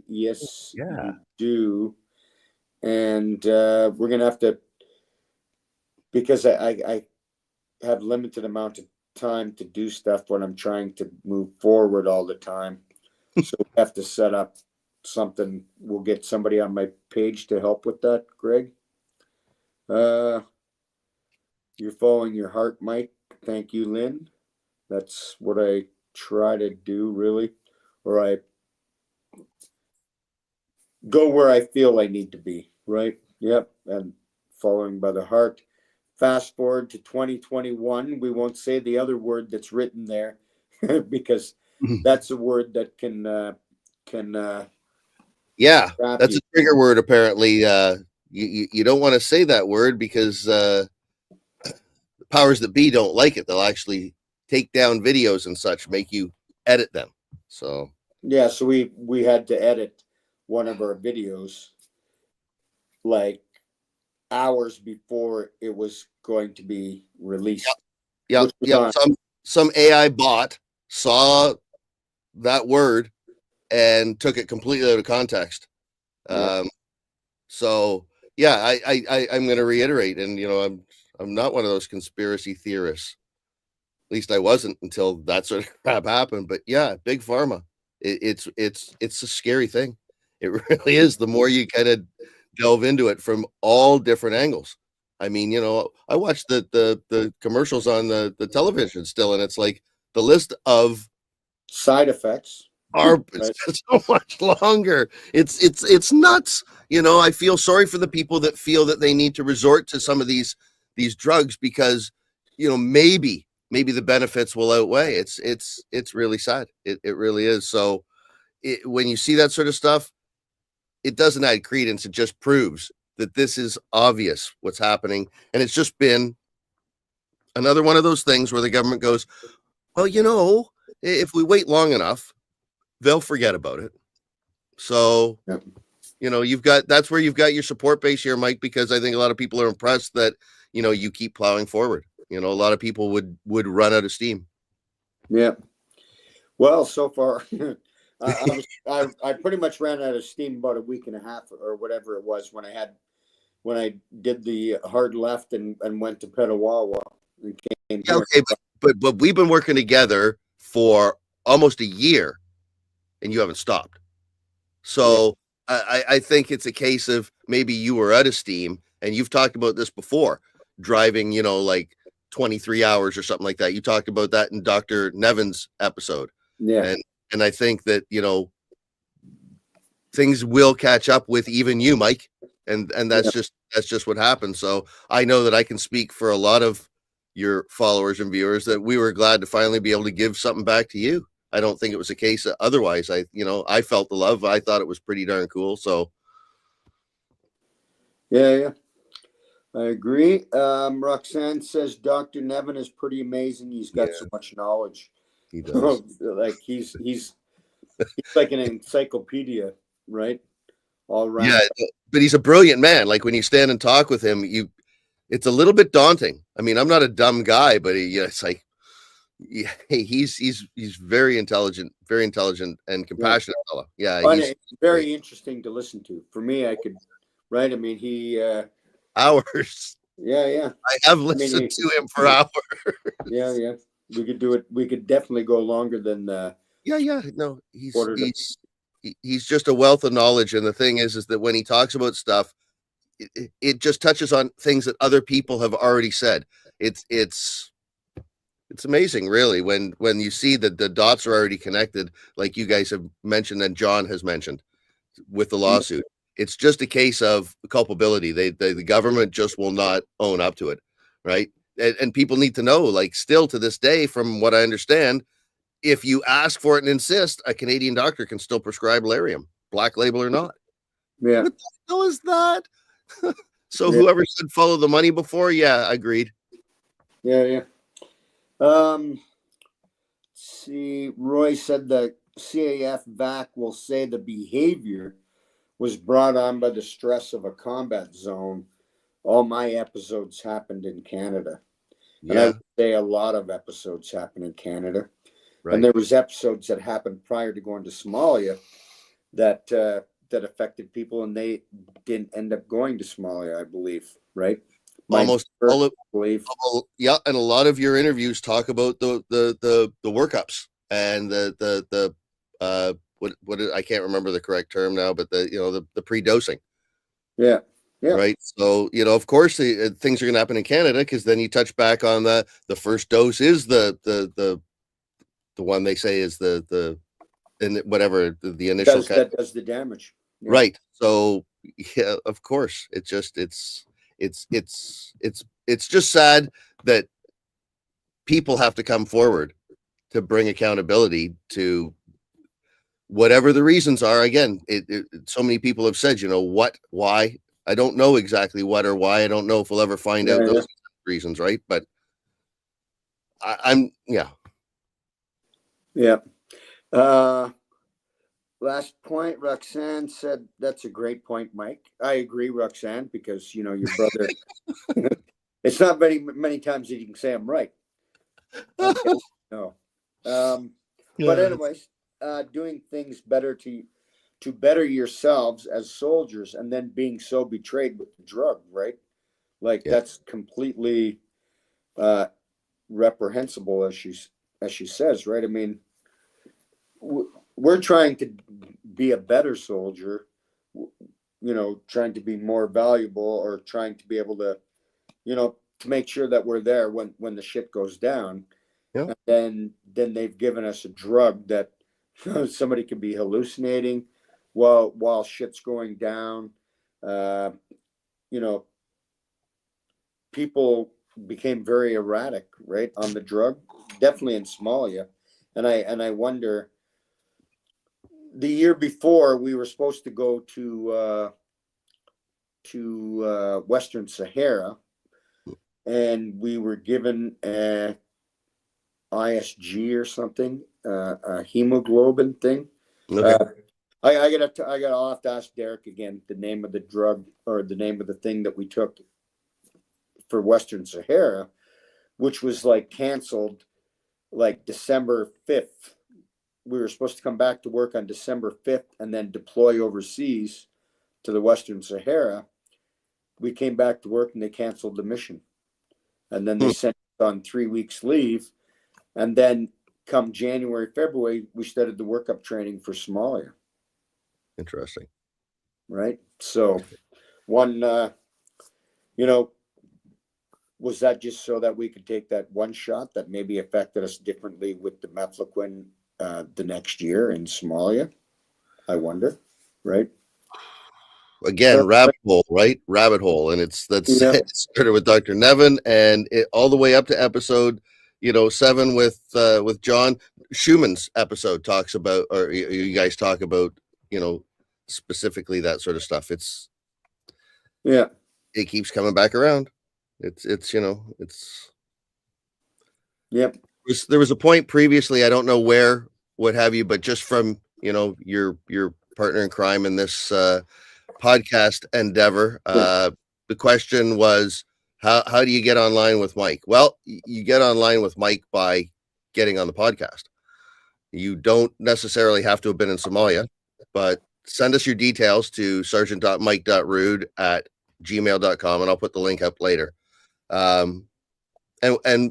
Yes, Yeah. you do. And we're going to have to, because I have limited amount of time to do stuff when I'm trying to move forward all the time. So we have to set up something. We'll get somebody on my page to help with that, Greg. You're following your heart, Mike. Thank you, Lynn. That's what I try to do, really. Or I go where I feel I need to be, right? Yep. And following by the heart. Fast forward to 2021. We won't say the other word that's written there because that's a word that can Yeah, trap that's you. a trigger word. Apparently, you don't want to say that word because the powers that be don't like it. They'll actually take down videos and such, make you edit them. So Yeah, so we had to edit one of our videos like hours before it was going to be released. yeah, Which was on. some AI bot saw that word and took it completely out of context. Yeah. So yeah, I'm going to reiterate, and I'm not one of those conspiracy theorists. At least I wasn't until that sort of crap happened. But yeah, big pharma, it's a scary thing. It really is. The more you kind of delve into it from all different angles. I mean, I watch the commercials on the television still, and it's like the list of Side effects. are Right. so much longer. It's nuts. I feel sorry for the people that feel that they need to resort to some of these drugs because maybe the benefits will outweigh. It's really sad. It really is. So when you see that sort of stuff, it doesn't add credence. It just proves that this is obvious what's happening, and it's just been another one of those things where the government goes, well, if we wait long enough, they'll forget about it. So, Yep. that's where you've got your support base here, Mike, because I think a lot of people are impressed that, you keep plowing forward. A lot of people would run out of steam. Yeah. Well, so far, I pretty much ran out of steam about a week and a half or whatever it was when I did the hard left and went to Petawawa and came Yeah, here. okay, but we've been working together for almost a year and you haven't stopped. So I think it's a case of maybe you were out of steam, and you've talked about this before, driving, like 23 hours or something like that. You talked about that in Dr. Nevin's episode. Yeah. And I think that, things will catch up with even you, Mike. And that's just what happens. So I know that I can speak for a lot of your followers and viewers that we were glad to finally be able to give something back to you. I don't think it was a case of otherwise. I felt the love. I thought it was pretty darn cool. So Yeah. I agree. Roxanne says Dr. Nevin is pretty amazing. He's got so much knowledge. he does. Like he's like an encyclopedia, right? All around. Yeah, but he's a brilliant man. Like when you stand and talk with him, it's a little bit daunting. I mean, I'm not a dumb guy, but it's like, yeah, he's very intelligent and compassionate fellow. Yeah, It's very interesting to listen to. For me, I could, right? I mean, he hours. Yeah. I have listened to him for hours. Yeah. We could do it. We could definitely go longer than Yeah. No, he's just a wealth of knowledge. And the thing is that when he talks about stuff, it just touches on things that other people have already said. It's amazing, really, when you see that the dots are already connected, like you guys have mentioned and John has mentioned with the lawsuit. It's just a case of culpability. The government just will not own up to it, right? And people need to know, like, still to this day, from what I understand, if you ask for it and insist, a Canadian doctor can still prescribe Lariam, black label or not. Yeah. What the hell is that? So whoever said follow the money before, yeah, agreed. Yeah. See, Roy said the CAF VAC will say the behavior was brought on by the stress of a combat zone. All my episodes happened in Canada. And I would say a lot of episodes happened in Canada. Right. And there was episodes that happened prior to going to Somalia that affected people, and they didn't end up going to Somalia, I believe, right? Almost all of, yeah, and a lot of your interviews talk about the workups and the what I can't remember the correct term now, but the pre-dosing. Yeah. Right. So of course things are going to happen in Canada, because then you touch back on the first dose is the one they say is the whatever the initial that does the damage. Yeah. Right. So yeah, of course, it's just sad that people have to come forward to bring accountability to whatever the reasons are. Again, so many people have said, what, why. I don't know exactly what or why. I don't know if we'll ever find out those reasons, right? But I'm. Last point, Roxanne said, that's a great point, Mike. I agree, Roxanne, because your brother. It's not many times that you can say I'm right. Okay. No. But anyways, doing things better to better yourselves as soldiers, and then being so betrayed with the drug, right? Like Yeah. that's completely reprehensible, as she says, right? I mean, we're trying to be a better soldier, trying to be more valuable, or trying to be able to, to make sure that we're there when the shit goes down. Yeah. And then they've given us a drug that somebody could be hallucinating while shit's going down. You know, people became very erratic, right, on the drug, definitely in Somalia. And I wonder, the year before we were supposed to go to Western Sahara, and we were given a ISG or something, a hemoglobin thing. Okay. I'll have to ask Derek again the name of the drug, or the name of the thing that we took for Western Sahara, which was like canceled like December 5th. We were supposed to come back to work on December 5th and then deploy overseas to the Western Sahara. We came back to work and they canceled the mission. And then they sent us on 3 weeks leave. And then come January, February, we started the workup training for Somalia. Interesting. Right. So one, was that just so that we could take that one shot that maybe affected us differently with the mefloquine the next year in Somalia? I wonder, right? Again, rabbit hole, right? Rabbit hole. And it started with Dr. Nevin, and all the way up to episode, 7 with John Schumann's episode talks about, or you guys talk about, specifically that sort of stuff. It keeps coming back around. Yep. There was a point previously, I don't know where, what have you, but just from, your partner in crime in this podcast endeavor, the question was, how do you get online with Mike? Well, you get online with Mike by getting on the podcast. You don't necessarily have to have been in Somalia, but send us your details to sergeant.mike.rood@gmail.com, and I'll put the link up later. And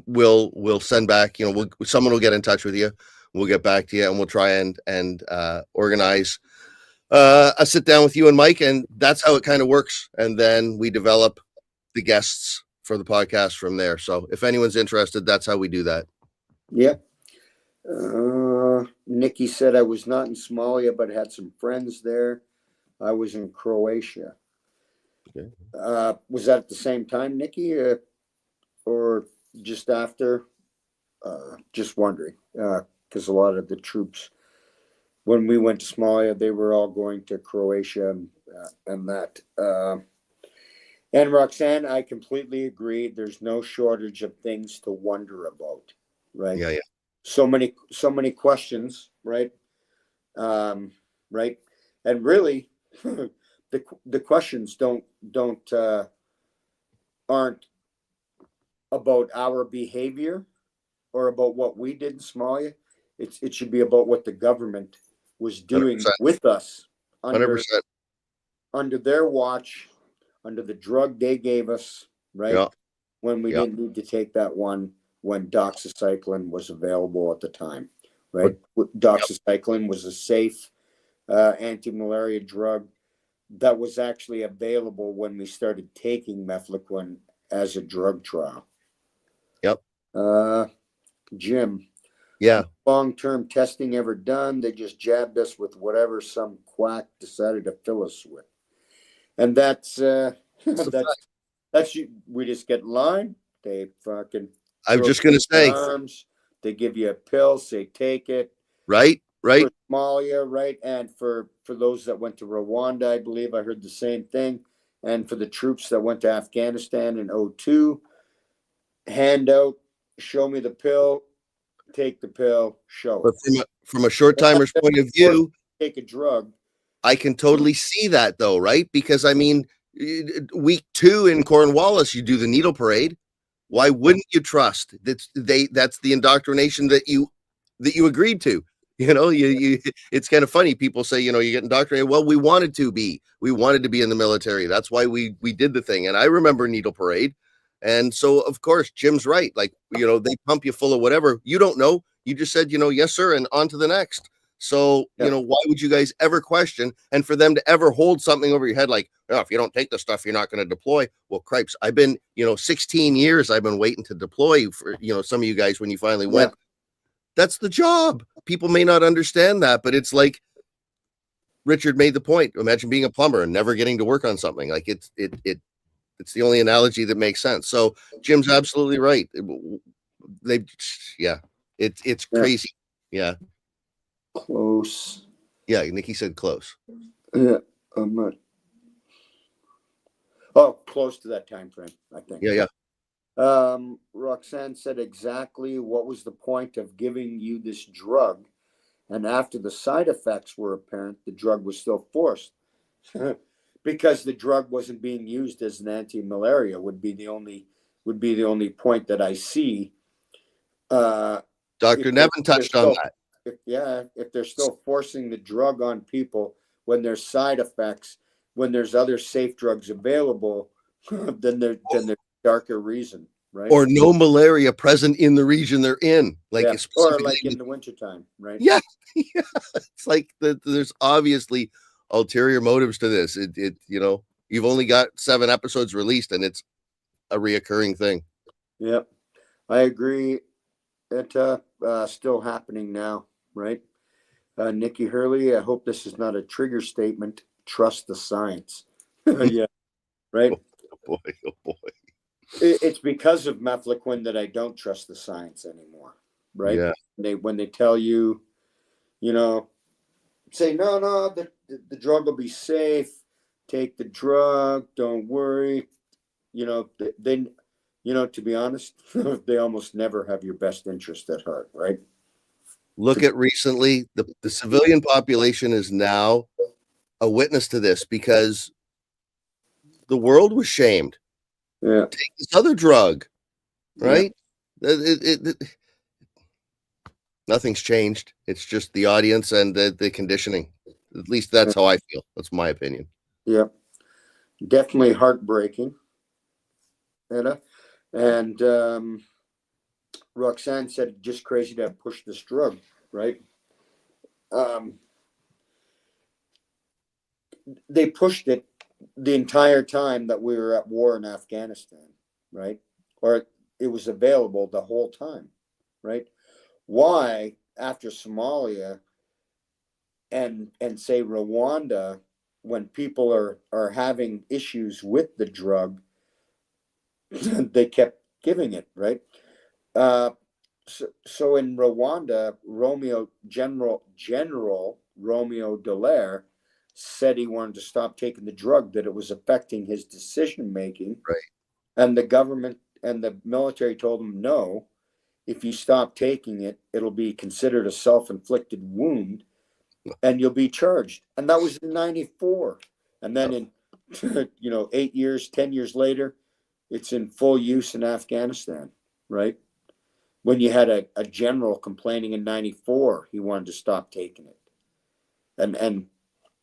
we'll send back, someone will get in touch with you. We'll get back to you, and we'll try and organize a sit down with you and Mike, and that's how it kind of works. And then we develop the guests for the podcast from there. So if anyone's interested, that's how we do that. Yep. Nikki said, I was not in Somalia, but had some friends there. I was in Croatia. Okay. Was that at the same time, Nikki, or just after? Just wondering, because a lot of the troops, when we went to Somalia, they were all going to Croatia and that. And Roxanne, I completely agree. There's no shortage of things to wonder about, right? Yeah. So many questions, right? Right. And really, the questions aren't about our behavior or about what we did in Somalia. It should be about what the government was doing 100%. with us 100%. under their watch, under the drug they gave us, right? Yeah. When we didn't need to take that one, when doxycycline was available at the time, right? Doxycycline was a safe anti-malaria drug that was actually available when we started taking mefloquine as a drug trial. Yep. Jim. Yeah. Long-term testing ever done? They just jabbed us with whatever some quack decided to fill us with. And that's we just get in line. They fucking. I'm just gonna say. Arms. They give you a pill. Say take it. Right. For Somalia, right, and for those that went to Rwanda, I believe I heard the same thing. And for the troops that went to Afghanistan in 2002, handout, show me the pill, take the pill, show but it. From a short timer's point of view, take a drug. I can totally see that though, right? Because I mean, week 2 in Cornwallis, you do the needle parade. Why wouldn't you trust? That's the indoctrination that you agreed to. It's kind of funny. People say, you're getting indoctrinated. Well, we wanted to be in the military. That's why we did the thing. And I remember Needle Parade. And so, of course, Jim's right. Like, they pump you full of whatever. You don't know. You just said, yes, sir, and on to the next. So, why would you guys ever question? And for them to ever hold something over your head like, oh, if you don't take the stuff, you're not going to deploy. Well, cripes, I've been, 16 years I've been waiting to deploy for, some of you guys when you finally went. That's the job. People may not understand that, but it's like Richard made the point. Imagine being a plumber and never getting to work on something. Like it's the only analogy that makes sense. So Jim's absolutely right. It's crazy. Yeah. Close. Yeah, Nikki said close. Yeah, I'm not. Oh, close to that time frame, I think. Yeah. Roxanne said exactly what was the point of giving you this drug, and after the side effects were apparent, the drug was still forced because the drug wasn't being used as an anti-malaria. Would be the only point that I see. Dr. Nevin touched on that. If they're still forcing the drug on people when there's side effects, when there's other safe drugs available, then there's darker reason, right? Or no malaria present in the region they're in, or like in the wintertime, right? Yeah. It's like there's obviously ulterior motives to this. You've only got 7 episodes released, and it's a reoccurring thing. Yep, I agree. It's still happening now, right? Nikki Hurley, I hope this is not a trigger statement. Trust the science. Yeah, right. Oh boy. It's because of mefloquine that I don't trust the science anymore, right? Yeah. When they tell you, say no, the drug will be safe. Take the drug. Don't worry. Then, to be honest, they almost never have your best interest at heart, right? Look at recently, the civilian population is now a witness to this because the world was shamed. Yeah. Take this other drug, right? Yeah. Nothing's changed. It's just the audience and the conditioning. At least that's how I feel. That's my opinion. Yeah. Definitely heartbreaking. And Roxanne said, just crazy to have pushed this drug, right? They pushed it the entire time that we were at war in Afghanistan, right? Or it was available the whole time, right? Why, after Somalia and say Rwanda, when people are having issues with the drug, they kept giving it, right? So in Rwanda, General Romeo Dallaire said he wanted to stop taking the drug, that it was affecting his decision making. Right. And the government and the military told him, no, if you stop taking it, it'll be considered a self-inflicted wound and you'll be charged. And that was in 94. And then in 8 years, 10 years later, it's in full use in Afghanistan, right? When you had a general complaining in 94, he wanted to stop taking it.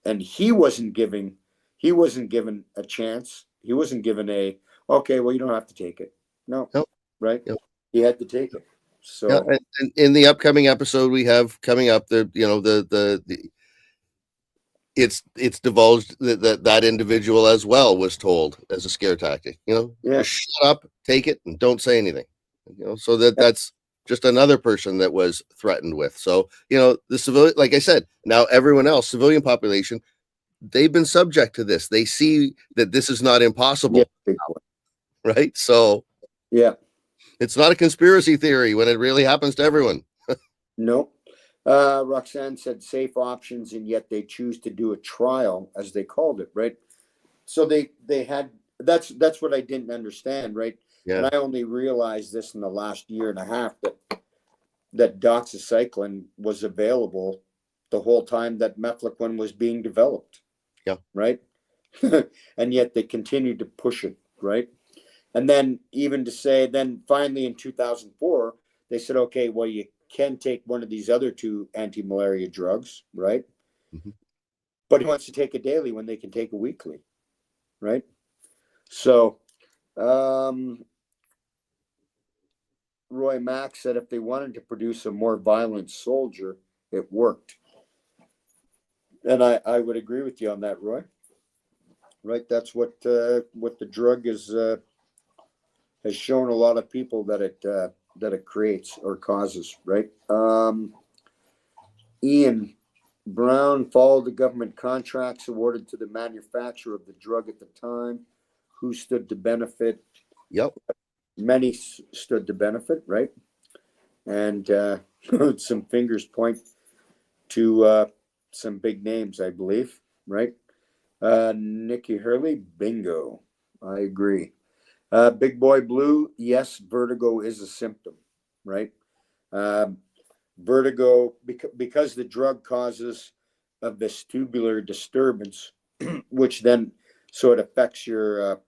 And he wasn't given a chance. He wasn't given okay, well, you don't have to take it. No. Nope. Right? Yep. He had to take it. So and in the upcoming episode we have coming up, it's divulged that individual as well was told as a scare tactic, just shut up, take it, and don't say anything. So that's just another person that was threatened with. So, the civilian, like I said, now everyone else, civilian population, they've been subject to this. They see that this is not impossible, right? So, it's not a conspiracy theory when it really happens to everyone. Nope. Roxanne said safe options, and yet they choose to do a trial, as they called it, right? So they had, that's what I didn't understand, right? Yeah. And I only realized this in the last year and a half that doxycycline was available the whole time that mefloquine was being developed. Yeah. Right. And yet they continued to push it, right? And then even to say, then finally in 2004, they said, okay, well, you can take one of these other two anti-malaria drugs, right? Mhm. But he wants to take it daily when they can take it weekly, right? So, Roy Mack said if they wanted to produce a more violent soldier, it worked. And I would agree with you on that, Roy. Right? That's what the drug is has shown a lot of people that it creates or causes, right? Ian Brown followed the government contracts awarded to the manufacturer of the drug at the time. Who stood to benefit? Yep. Many stood to benefit, right? And some fingers point to some big names, I believe, right? Nikki Hurley, bingo. I agree. Big Boy Blue, yes, vertigo is a symptom, right? Vertigo, because the drug causes a vestibular disturbance, which then so it affects your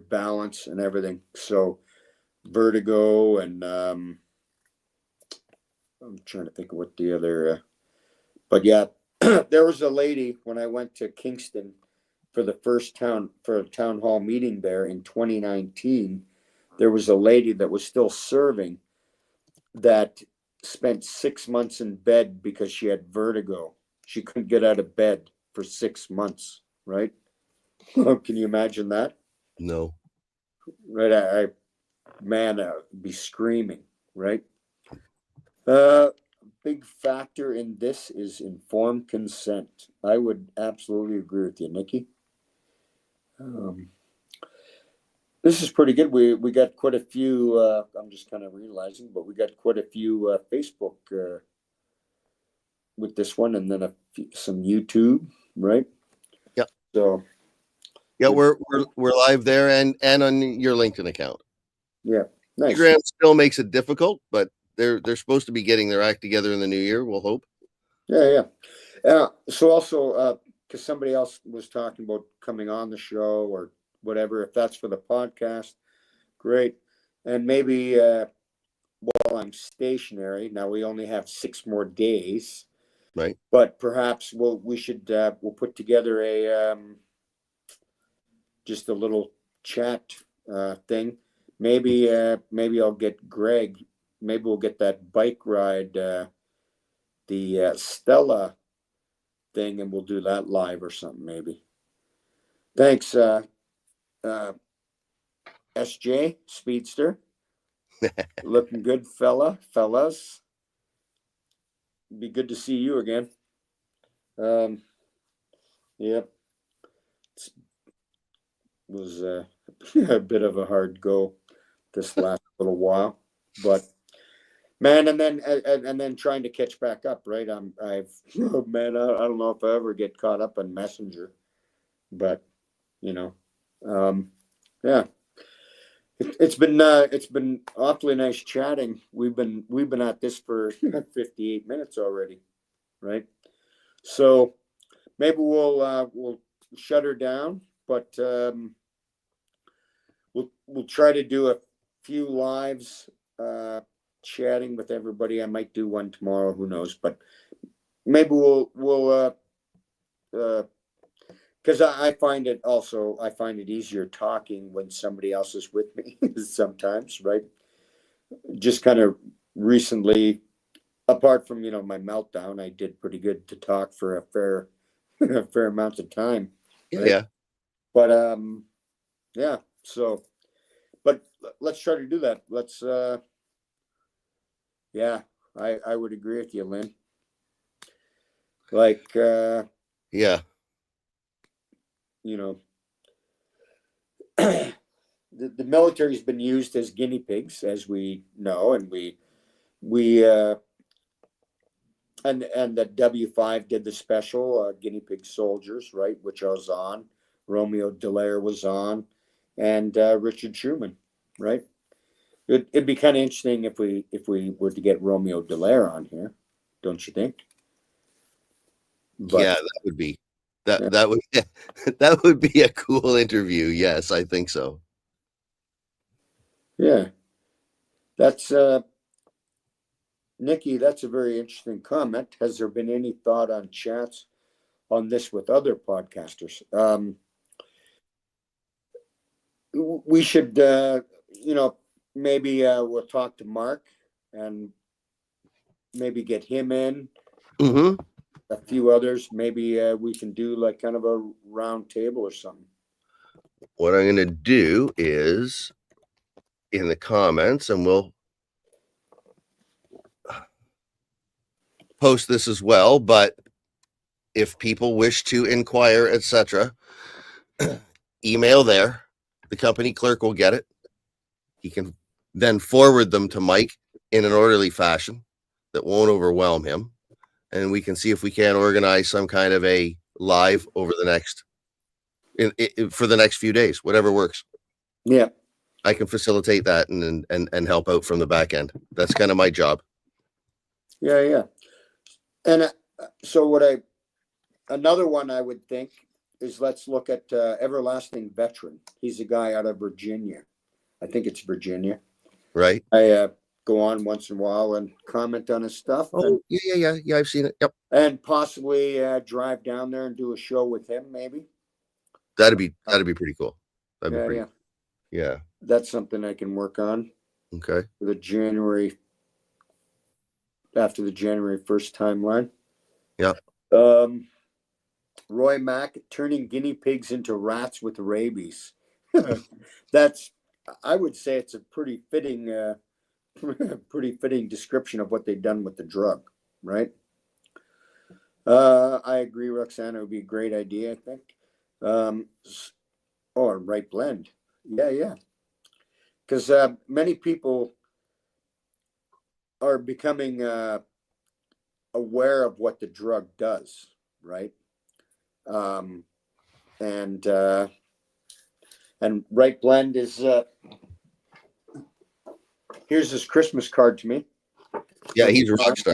balance and everything. So vertigo and I'm trying to think of what the other, but yeah, there was a lady when I went to Kingston for the first town hall meeting there in 2019. There was a lady that was still serving that spent 6 months in bed because she had vertigo. She couldn't get out of bed for 6 months, right? Can you imagine that? No. Right? Man, I'd be screaming, right? Big factor in this is informed consent. I would absolutely agree with you, Nikki. This is pretty good. We got quite a few. I'm just kind of realizing, but we got quite a few Facebook with this one, and then some YouTube, right? Yep. So yeah, we're live there and on your LinkedIn account. Yeah, nice. Instagram still makes it difficult, but they're supposed to be getting their act together in the new year. We'll hope. Yeah. So also, because somebody else was talking about coming on the show or whatever, if that's for the podcast, great. And maybe while I'm stationary, now we only have 6 more days, right? But perhaps we'll put together a just a little chat thing. Maybe I'll get Greg. Maybe we'll get that bike ride, the Stella thing, and we'll do that live or something. Maybe. Thanks, SJ Speedster. Looking good, fellas. Be good to see you again. Yep. It was a bit of a hard go this last little while, but man, and then trying to catch back up, right? I don't know if I ever get caught up on Messenger, but yeah. It's been awfully nice chatting. We've been at this for 58 minutes already, right? So maybe we'll shut her down, but we'll try to do a few lives chatting with everybody. I might do one tomorrow, who knows? But maybe we'll because I find it easier talking when somebody else is with me sometimes, right? Just kind of recently, apart from my meltdown, I did pretty good to talk for a fair amount of time. Right? Yeah. But yeah. So, but let's try to do that. Let's yeah, I would agree with you, Lynn. Like yeah. The military's been used as guinea pigs, as we know, and we and the W5 did the special guinea pig soldiers, right? Which I was on. Romeo Dallaire was on, and Richard Schumann, right? It'd be kind of interesting if we were to get Romeo Dallaire on here, don't you think? But, yeah, that would be that would be a cool interview. Yes, I think so. Yeah, that's Nikki, that's a very interesting comment. Has there been any thought on chats on this with other podcasters? We should, maybe we'll talk to Mark and maybe get him in. Mm-hmm. A few others. Maybe we can do like kind of a round table or something. What I'm going to do is in the comments, and we'll post this as well, but if people wish to inquire, etc., email there. The company clerk will get it. He can then forward them to Mike in an orderly fashion that won't overwhelm him. And we can see if we can organize some kind of a live over the next for the next few days, whatever works. Yeah. I can facilitate that and help out from the back end. That's kind of my job. Yeah. And so another one I would think is let's look at Everlasting Veteran. He's a guy out of Virginia. I think it's Virginia. Right. I go on once in a while and comment on his stuff. Oh, yeah. I've seen it. Yep. And possibly drive down there and do a show with him, maybe. That'd be pretty cool. Yeah. That's something I can work on. Okay. For after the January 1st timeline. Yeah. Roy Mack turning guinea pigs into rats with rabies. I would say it's a pretty fitting description of what they've done with the drug, right? I agree, Roxana. It would be a great idea, I think. Right blend. Yeah. Because many people are becoming aware of what the drug does, right? And Right Blend is here's his Christmas card to me. Yeah, he's a rock star.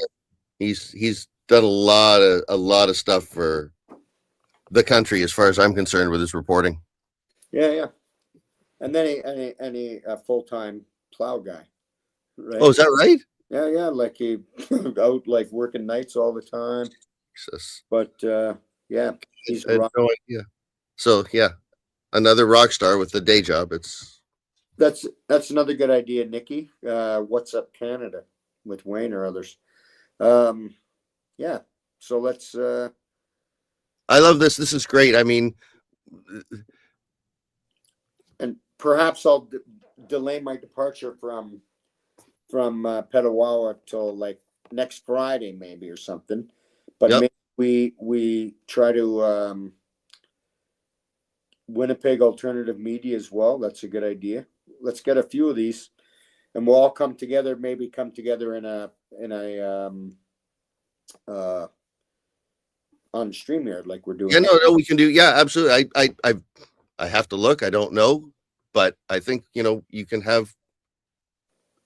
He's done a lot of stuff for the country as far as I'm concerned with his reporting. Yeah. And then any full-time plow guy. Right? Oh, is that right? Yeah. Like he out like working nights all the time. Jesus. But yeah, he's I had no idea. So yeah, another rock star with the day job. That's another good idea, Nikki. What's Up Canada with Wayne or others. Yeah. So let's. I love this. This is great. I mean, and perhaps I'll delay my departure from Petawawa till like next Friday, maybe or something. But maybe we try to Winnipeg Alternative Media as well. That's a good idea. Let's get a few of these, and we'll all come together. Maybe come together in a on StreamYard like we're doing. Yeah, no, we can do. Yeah, absolutely. I have to look. I don't know, but I think you can have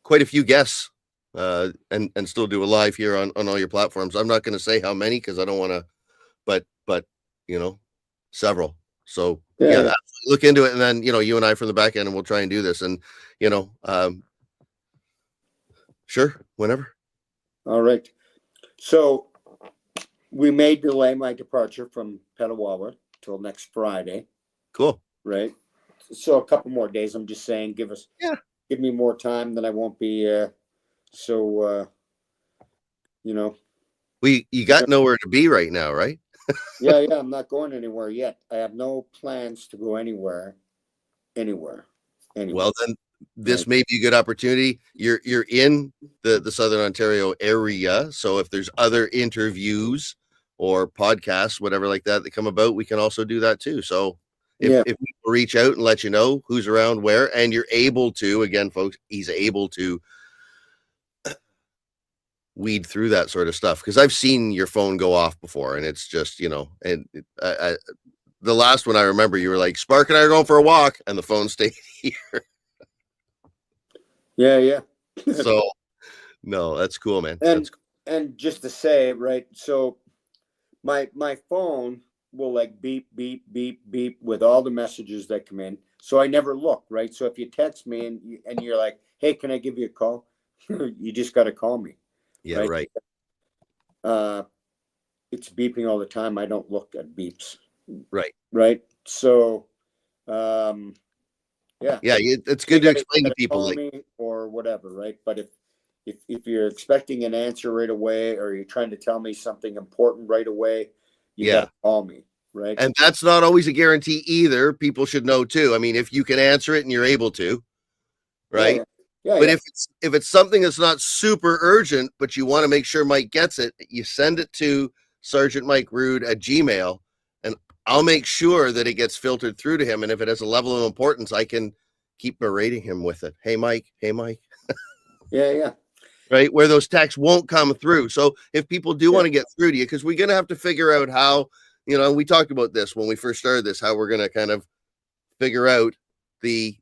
quite a few guests and still do a live here on all your platforms. I'm not going to say how many because I don't want to, but several. So yeah, look into it, and then you and I from the back end, and we'll try and do this. And sure, whenever. All right. So we may delay my departure from Petawawa till next Friday. Cool. Right. So a couple more days. I'm just saying, give me more time, then I won't be you got nowhere to be right now, right? Yeah. I'm not going anywhere yet. I have no plans to go anywhere. Well, then this may be a good opportunity. You're in the Southern Ontario area, so if there's other interviews or podcasts, whatever like that come about, we can also do that too. So if people reach out and let you know who's around where, and you're able to, again, folks, he's able to weed through that sort of stuff, because I've seen your phone go off before, and it's just and the last one I remember, you were like, Spark and I are going for a walk, and the phone stayed here. Yeah. So no, that's cool, man. And just to say, right, so my phone will like beep with all the messages that come in, so I never look, right? So if you text me and you're like, hey, can I give you a call? You just got to call me, Yeah, right? right. It's beeping all the time. I don't look at beeps, Right. right? So, yeah, Yeah, it's you good to gotta, explain to people, call like, me or whatever, right? But if you're expecting an answer right away, or you're trying to tell me something important right away, you yeah. gotta call me, right? And that's not always a guarantee either. People should know too. I mean, if you can answer it and you're able to, Yeah, right? yeah, yeah, But yeah. if it's something that's not super urgent, but you want to make sure Mike gets it, you send it to Sergeant Mike Rude at Gmail, and I'll make sure that it gets filtered through to him. And if it has a level of importance, I can keep berating him with it. Hey, Mike. Hey, Mike. Yeah, yeah, Right, where those texts won't come through. So if people do yeah. want to get through to you, because we're going to have to figure out how, we talked about this when we first started this, how we're going to kind of figure out the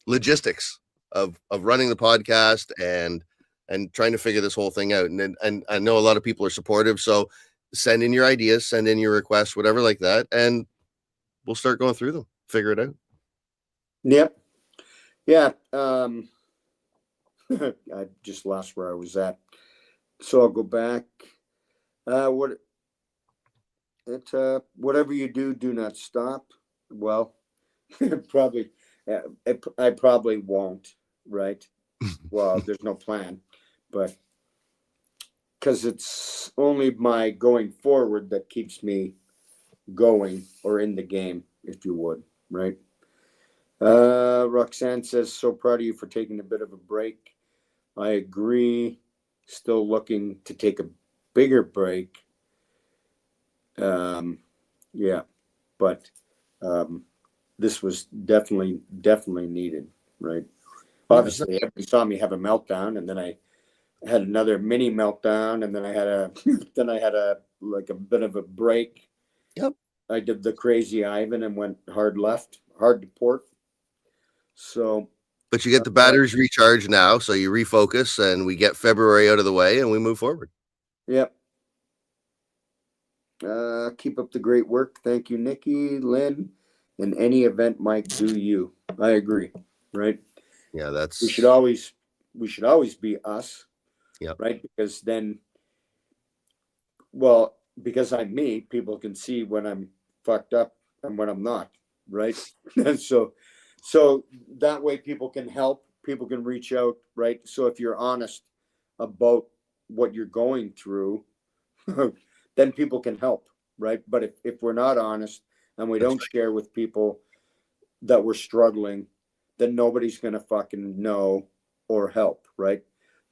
logistics of running the podcast and trying to figure this whole thing out. And I know a lot of people are supportive, so send in your ideas, send in your requests, whatever like that, and we'll start going through them, figure it out. Yep. Yeah. I just lost where I was at. So I'll go back. What it whatever you do, do not stop. Well, probably I probably won't, right? Well, there's no plan, but because it's only my going forward that keeps me going or in the game, if you would, right? Roxanne says, so proud of you for taking a bit of a break. I agree. Still looking to take a bigger break. Yeah, but this was definitely needed, right? Obviously, everybody saw me have a meltdown, and then I had another mini meltdown, and then I had a then I had a like a bit of a break. Yep. I did the crazy Ivan and went hard left, hard to port. So, But you get the batteries recharged now, so you refocus, and we get February out of the way, and we move forward. yep. Keep up the great work. Thank you, Nikki, Lynn. In any event, Mike, do you? I agree. Right. Yeah, that's We should always be us. Yep. Right. Because then, well, because I'm me, people can see when I'm fucked up and when I'm not. Right. so that way people can help. People can reach out. Right. So if you're honest about what you're going through, then people can help, right? But if we're not honest and we don't share with people that we're struggling, then nobody's gonna fucking know or help, right?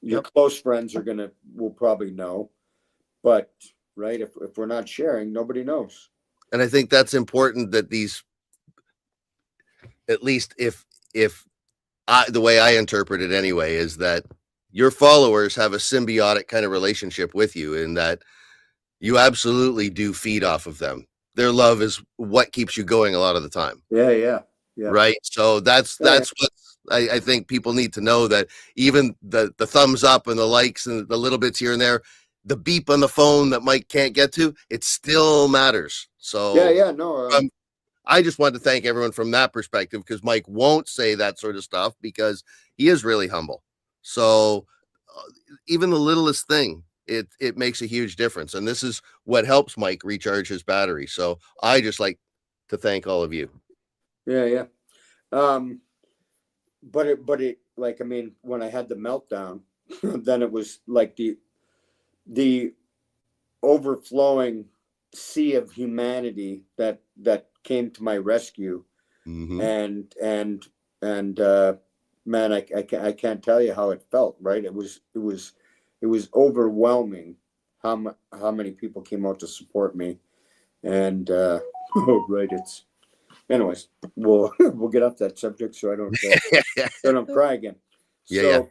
Your close friends will probably know, but right, if we're not sharing, nobody knows. And I think that's important that these, at least if the way I interpret it anyway, is that your followers have a symbiotic kind of relationship with you, in that you absolutely do feed off of them. Their love is what keeps you going a lot of the time. Yeah. Right. So that's what I think people need to know, that even the thumbs up and the likes and the little bits here and there, the beep on the phone that Mike can't get to, it still matters. So yeah, no. I just wanted to thank everyone from that perspective, because Mike won't say that sort of stuff because he is really humble. So even the littlest thing, it makes a huge difference. And this is what helps Mike recharge his battery. So I just like to thank all of you. Yeah. But it like, I mean, when I had the meltdown, then it was like the overflowing sea of humanity that came to my rescue. Mm-hmm. And man, I can't tell you how it felt, right? It was overwhelming how many people came out to support me. And right, it's anyways, we'll get off that subject so I don't cry again. So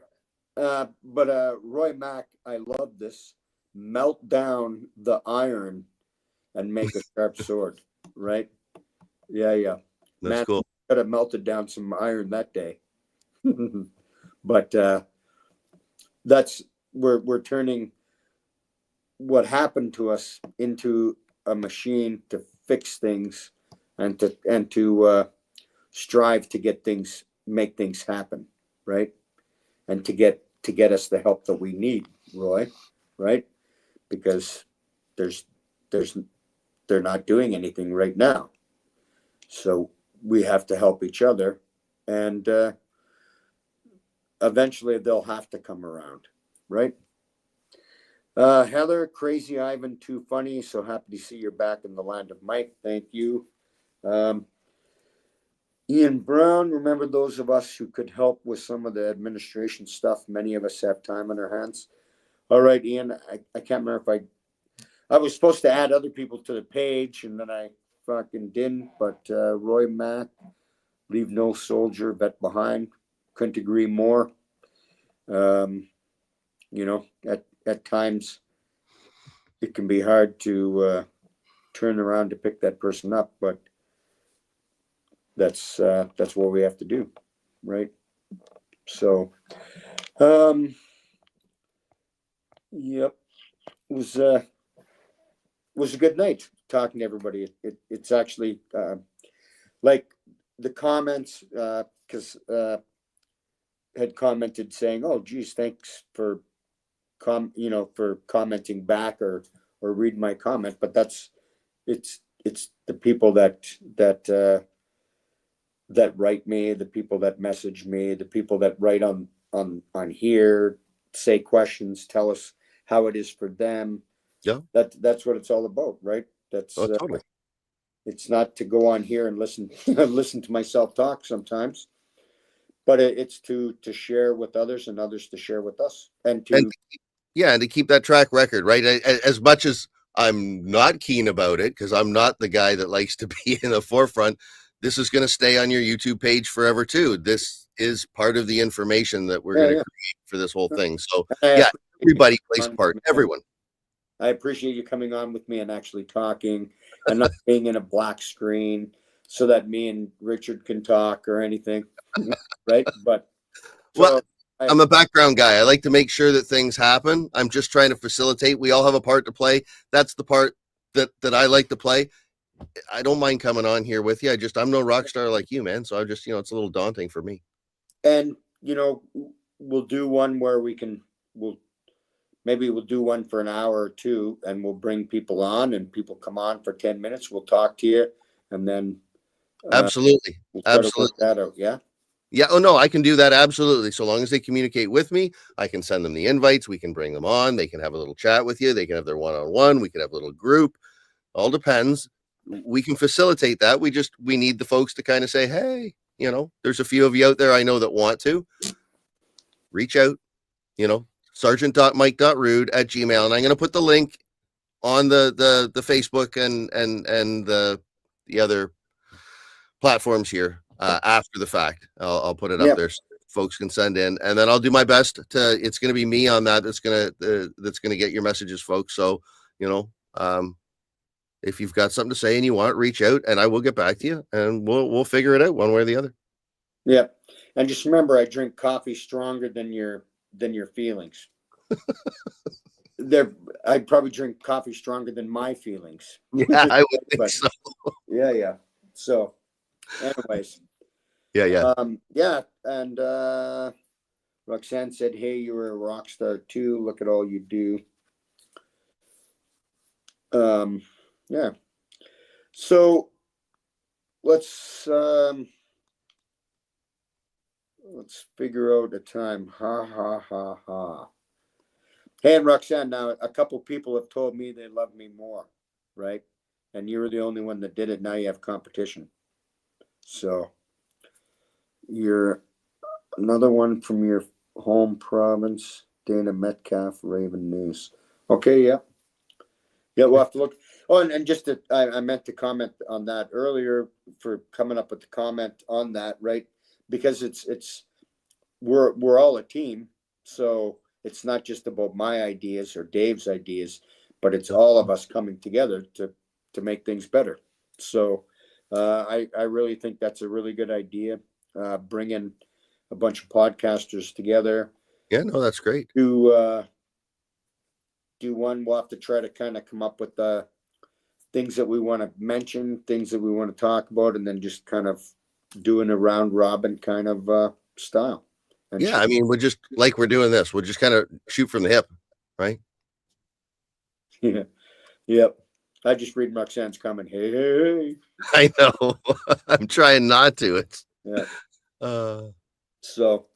but Roy Mack, I love this. Melt down the iron and make a sharp sword, right? Yeah. That's Man, cool. could have melted down some iron that day. But that's we're turning what happened to us into a machine to fix things and to strive to make things happen, right? And to to get us the help that we need, Roy, right? Because they're not doing anything right now. So we have to help each other, and eventually they'll have to come around, right? Heather, Crazy Ivan, too funny. So happy to see you're back in the land of Mike. Thank you. Ian Brown, remember those of us who could help with some of the administration stuff? Many of us have time on our hands. All right, Ian, I can't remember if I was supposed to add other people to the page, and then I fucking didn't. But Roy Mack, leave no soldier vet behind. Couldn't agree more. You know, at times it can be hard to turn around to pick that person up, but that's what we have to do, right? So, yep, it was a good night talking to everybody. It's actually like the comments, because had commented saying, "Oh, geez, thanks for for commenting back or read my comment." But it's the people that write me, the people that message me, the people that write on here, say questions, tell us how it is for them. Yeah, that's what it's all about, right? That's totally. It's not to go on here and listen to myself talk sometimes, but it's to share with others and others to share with us, and to and to keep that track record, right? As much as I'm not keen about it, because I'm not the guy that likes to be in the forefront, this is going to stay on your YouTube page forever too. This is part of the information that we're going to create for this whole thing. So yeah, everybody plays a part. Everyone. I appreciate you coming on with me and actually talking and not being in a black screen so that me and Richard can talk or anything, right? But well, I'm a background guy. I like to make sure that things happen. I'm just trying to facilitate. We all have a part to play. That's the part that I like to play. I don't mind coming on here with you. I'm no rock star like you, man. So I just, it's a little daunting for me. And, we'll do one where maybe we'll do one for an hour or two, and we'll bring people on, and people come on for 10 minutes. We'll talk to you, and then absolutely. We'll try to work that out. Yeah. Yeah. Oh no, I can do that. Absolutely. So long as they communicate with me, I can send them the invites. We can bring them on. They can have a little chat with you. They can have their one-on-one. We can have a little group. All depends. We can facilitate that. We need the folks to kind of say, hey, there's a few of you out there I know that want to reach out, sergeant.mike.rude@gmail. And I'm going to put the link on the Facebook and the other platforms here after the fact. I'll put it up there so folks can send in, and then I'll do my best it's going to be me on that. That's going to get your messages, folks. So, if you've got something to say and you want, reach out and I will get back to you, and we'll figure it out one way or the other. Yeah. And just remember, I drink coffee stronger than your feelings. I'd probably drink coffee stronger than my feelings. Yeah, I would think so. Yeah. So anyways. Yeah. And Roxanne said, hey, you were a rock star too. Look at all you do. Yeah. So let's figure out a time. Ha. Hey, and Roxanne, now a couple people have told me they love me more, right? And you were the only one that did it. Now you have competition. So you're another one from your home province, Dana Metcalf, Raven News. Okay, yeah, we'll have to look. Oh, and just I meant to comment on that earlier for coming up with the comment on that, right? Because we're all a team, so it's not just about my ideas or Dave's ideas, but it's all of us coming together to make things better. So I really think that's a really good idea. Bringing a bunch of podcasters together. Yeah, no, that's great. Do one. We'll have to try to kind of come up with the things that we want to mention, things that we want to talk about, and then just kind of doing a round robin kind of style. And Yeah, I mean, we're just like we're doing this. We'll just kind of shoot from the hip, right? yeah, yep. I just read Roxanne's comment. Hey, hey, I know. I'm trying not to. It's yeah. uh So,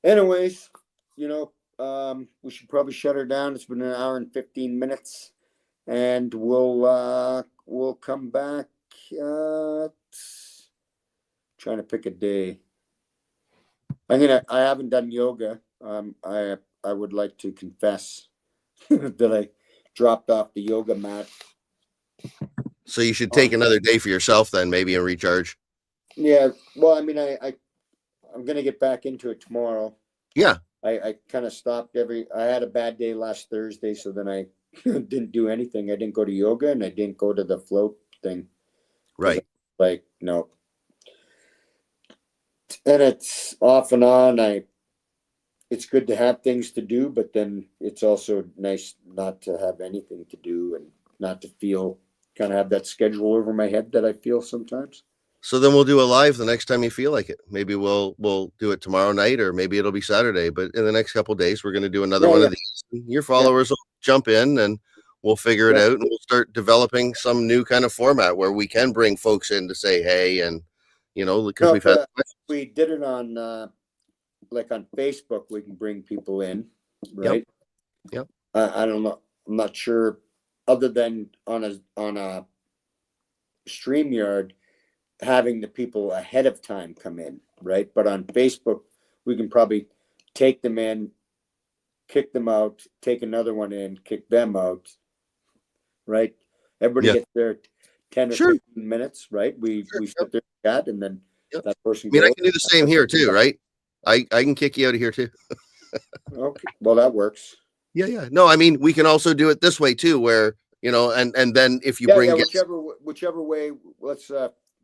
anyways, you know, we should probably shut her down. It's been an hour and 15 minutes, and we'll come back. Trying to pick a day. I haven't done yoga. I would like to confess that I dropped off the yoga mat. so you should take another day for yourself then, maybe, and recharge. Yeah, well, I mean, I'm gonna get back into it tomorrow. Yeah, I kind of stopped I had a bad day last Thursday, so then I didn't do anything. I didn't go to yoga and I didn't go to the float thing. right. Like, no. And it's off and on. It's good to have things to do, but then it's also nice not to have anything to do and not to feel kind of have that schedule over my head that I feel sometimes. So then we'll do a live the next time you feel like it. Maybe we'll do it tomorrow night, or maybe it'll be Saturday. But in the next couple of days, we're going to do another one of these. Your followers will jump in, and we'll figure it out, and we'll start developing some new kind of format where we can bring folks in to say hey, and because we've had. We did it on like on Facebook. We can bring people in, right? Yep. I don't know. I'm not sure. Other than on a StreamYard, having the people ahead of time come in, right? But on Facebook, we can probably take them in, kick them out, take another one in, kick them out, right? Everybody gets their 10 or 15 minutes, right? We sit there, chat, and then that person. I mean, I can do the same here too, right? I can kick you out of here too. Okay, well, that works. Yeah. No, I mean, we can also do it this way too, where and then if you bring whichever way, let's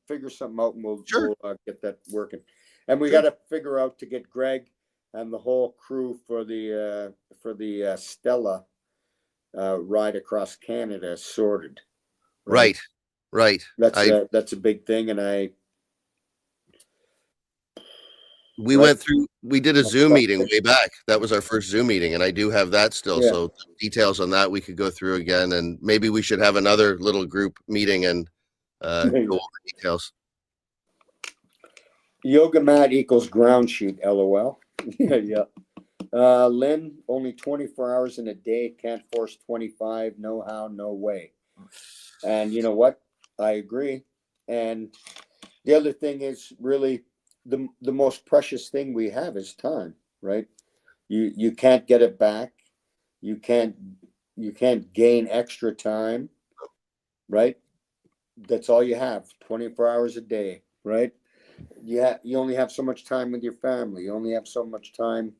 figure something out, and we'll get that working. And we Sure. got to figure out to get Greg and the whole crew for the Stella ride across Canada sorted. Right. That's a big thing, and we did a Zoom meeting way back. That was our first Zoom meeting, and I do have that still. Yeah. So details on that we could go through again, and maybe we should have another little group meeting and go over details. Yoga mat equals ground sheet, LOL. Yeah. Lynn, only 24 hours in a day, can't force 25, no how, no way. And you know what? I agree. And the other thing is really the most precious thing we have is time, right? You can't get it back. You can't gain extra time, right? That's all you have, 24 hours a day, right? You only have so much time with your family. You only have so much time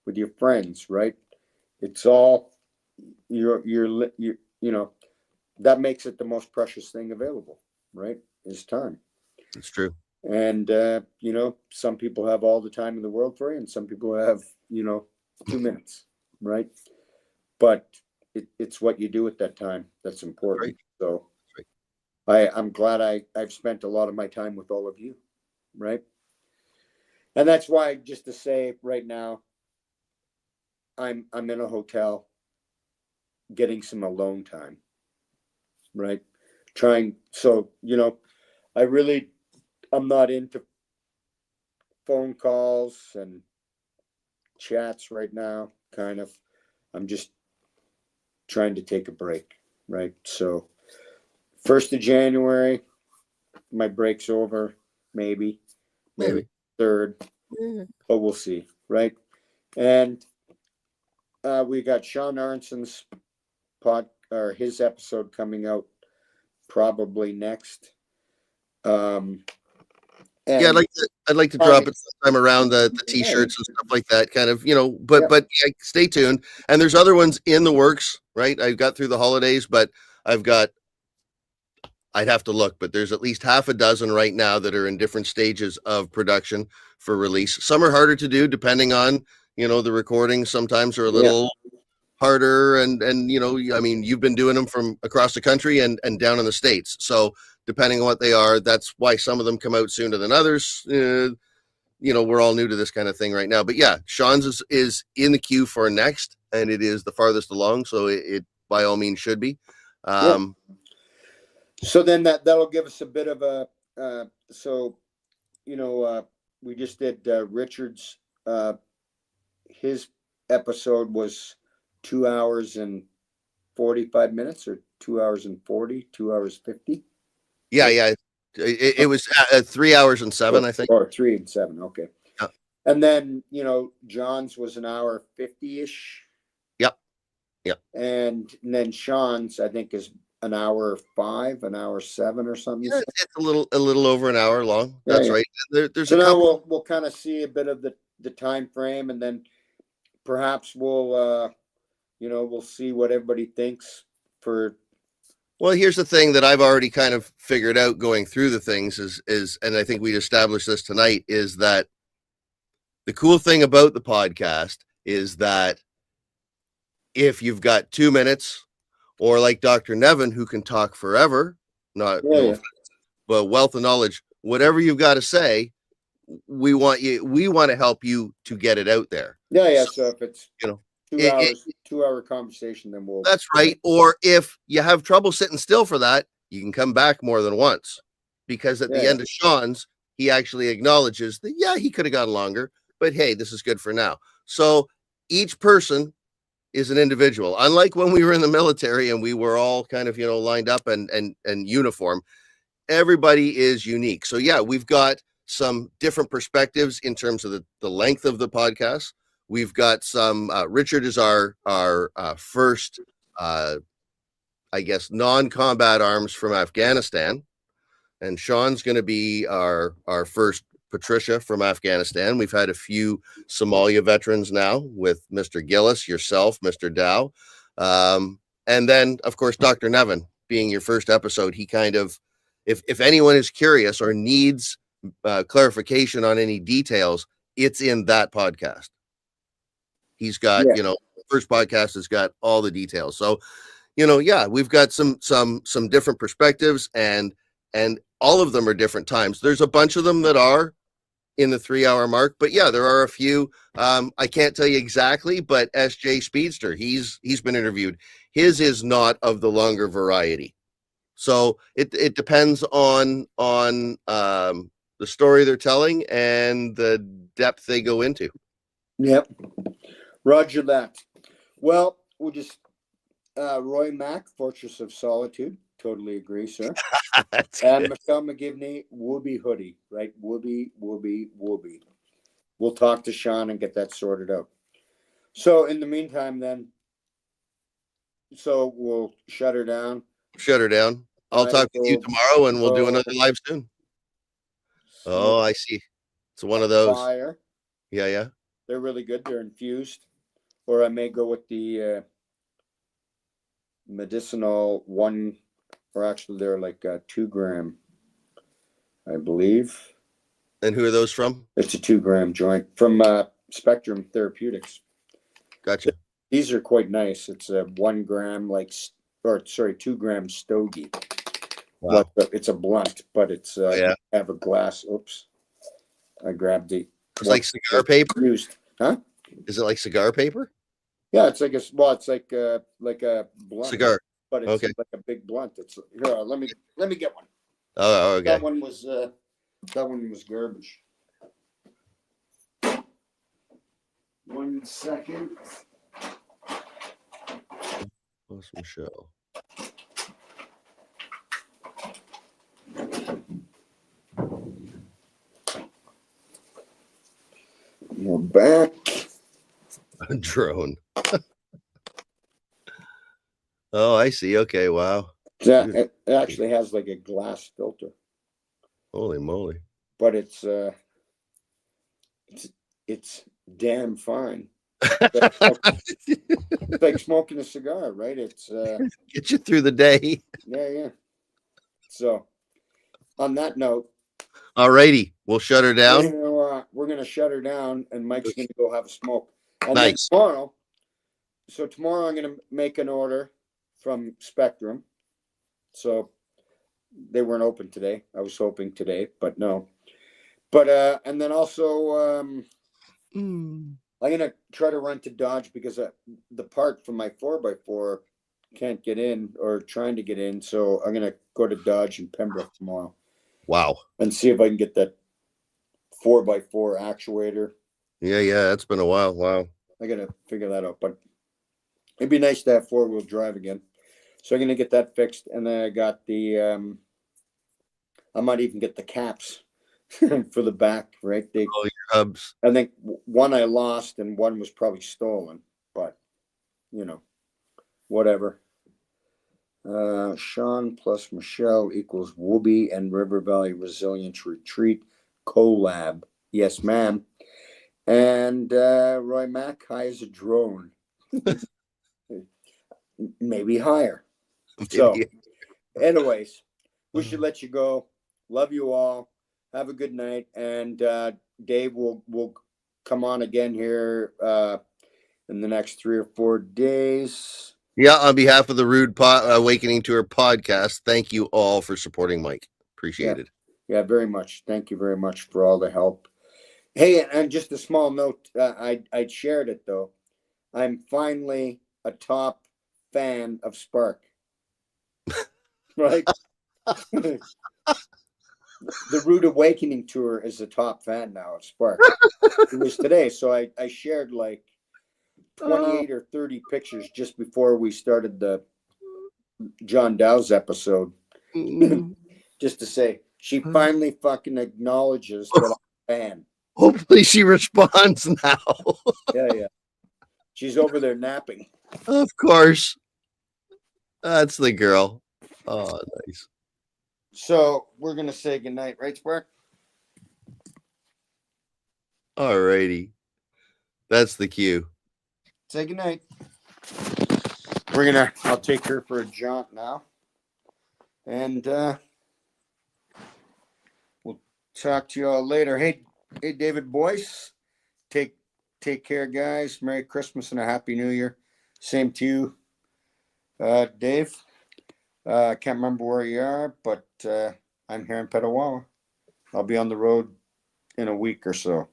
with your friends, right? It's all that makes it the most precious thing available, right? Is time. It's true. And some people have all the time in the world for you, and some people have 2 minutes, right? But it's what you do with that time that's important. Right. So I'm glad I've spent a lot of my time with all of you, right? And that's why, just to say right now, I'm in a hotel getting some alone time, right? I'm not into phone calls and chats right now, kind of. I'm just trying to take a break, right? So 1st of January, my break's over, maybe 3rd, but we'll see, right? And we got Sean Arnson's his episode coming out probably next. I'd like to drop it sometime around the t-shirts and stuff like that, kind of, but stay tuned. And there's other ones in the works, right? I've got through the holidays, but I'd have to look, but there's at least half a dozen right now that are in different stages of production for release. Some are harder to do depending on, the recordings sometimes are a little harder. And, I mean, you've been doing them from across the country and down in the States. So depending on what they are, that's why some of them come out sooner than others. we're all new to this kind of thing right now. But yeah, Sean's is in the queue for next, and it is the farthest along, so it by all means should be. So then that'll give us a bit of a we just did Richard's his episode was 2 hours and 45 minutes, or 2 hours and 40, 2 hours 50. Yeah. It was 3 hours and 7, I think. Or 3 and 7. Okay. Yeah. And then, John's was an hour 50-ish. Yep. And then Sean's, I think, is an hour 5, an hour 7 or something. Yeah, it's a little over an hour long. That's right. There's so a now couple. we'll kind of see a bit of the time frame, and then perhaps we'll we'll see what everybody thinks for. Well, here's the thing that I've already kind of figured out going through the things is, and I think we established this tonight, is that the cool thing about the podcast is that if you've got 2 minutes, or like Dr. Nevin, who can talk forever, but wealth of knowledge, whatever you've got to say, we want to help you to get it out there. Yeah. So if it's 2 hour conversation, then we'll. That's right. Or if you have trouble sitting still for that, you can come back more than once, because at the end of Sean's, he actually acknowledges that, he could have gone longer, but hey, this is good for now. So each person is an individual. Unlike when we were in the military and we were all kind of, lined up and uniform, everybody is unique. So yeah, we've got some different perspectives in terms of the length of the podcast. We've got some, Richard is our first, I guess, non-combat arms from Afghanistan. And Sean's going to be our first Patricia from Afghanistan. We've had a few Somalia veterans now with Mr. Gillis, yourself, Mr. Dow. And then, of course, Dr. Nevin being your first episode. He kind of, if anyone is curious or needs clarification on any details, it's in that podcast. He's got, first podcast has got all the details. So, we've got some different perspectives, and all of them are different times. There's a bunch of them that are in the 3 hour mark, but yeah, there are a few. I can't tell you exactly, but SJ Speedster, he's been interviewed. His is not of the longer variety. So it depends on the story they're telling and the depth they go into. Yep. Roger that. Well, we'll just Roy Mack, Fortress of Solitude. Totally agree, sir. And Michelle McGivney, Whoopee Hoodie, right? Whoopee. We'll talk to Sean and get that sorted out. So in the meantime, then, we'll shut her down. I'll talk with you tomorrow, and we'll do another live soon. Oh, I see. It's one of those. Fire. Yeah. They're really good. They're infused. Or I may go with the medicinal 1, or actually they're like 2 gram, I believe. And who are those from? It's a 2 gram joint from Spectrum Therapeutics. Gotcha. These are quite nice. It's a 1 gram 2 gram stogie. Wow. It's a blunt, but it's I have a glass. Oops. I grabbed the. It's like cigar paper? Used. Huh? Is it like cigar paper? Yeah, it's like like a blunt. Cigar. But it's like a big blunt. It's here, let me get one. Oh, okay. That one was garbage. 1 second. Awesome show. We're back. A drone. Oh, I see. Okay, wow. It actually has like a glass filter. Holy moly! But it's damn fine. It's like smoking a cigar, right? It's get you through the day. Yeah. So, on that note, alrighty, we'll shut her down. We're gonna shut her down, and Mike's gonna go have a smoke. And nice. Then tomorrow I'm gonna make an order from Spectrum. So they weren't open today. I was hoping today, but no. But and then also Mm. I'm gonna try to run to Dodge because the part for my 4x4 can't get in or trying to get in. So I'm gonna go to Dodge in Pembroke tomorrow Wow. and see if I can get that 4x4 actuator. Yeah. It's been a while. Wow. I gotta figure that out. But it'd be nice to have 4-wheel drive again. So I'm gonna get that fixed, and then I got the I might even get the caps for the back. Right, they Oh, your hubs. I think one I lost and one was probably stolen, but whatever. Sean plus Michelle equals Whoopi and River Valley Resilience Retreat collab. Yes, ma'am. And Roy Mack hires a drone. Maybe higher. So, anyways, we should let you go. Love you all. Have a good night. And Dave will come on again here in the next 3 or 4 days. Yeah, on behalf of the Rude Awakening Tour podcast, thank you all for supporting Mike. Appreciate it. Yeah, very much. Thank you very much for all the help. Hey, and just a small note, I shared it though. I'm finally a top fan of Spark. Right? The Rude Awakening Tour is a top fan now of Spark. It was today, so I shared like 28 or 30 pictures just before we started the John Dow's episode. Just to say, she finally fucking acknowledges that I'm a fan. Hopefully she responds now. Yeah. She's over there napping. Of course. That's the girl. Oh, nice. So we're gonna say goodnight, right, Spark? All righty. That's the cue. Say goodnight. I'll take her for a jaunt now. And we'll talk to you all later. Hey, David Boyce. Take care, guys. Merry Christmas and a Happy New Year. Same to you, Dave. I can't remember where you are, but I'm here in Petawawa. I'll be on the road in a week or so.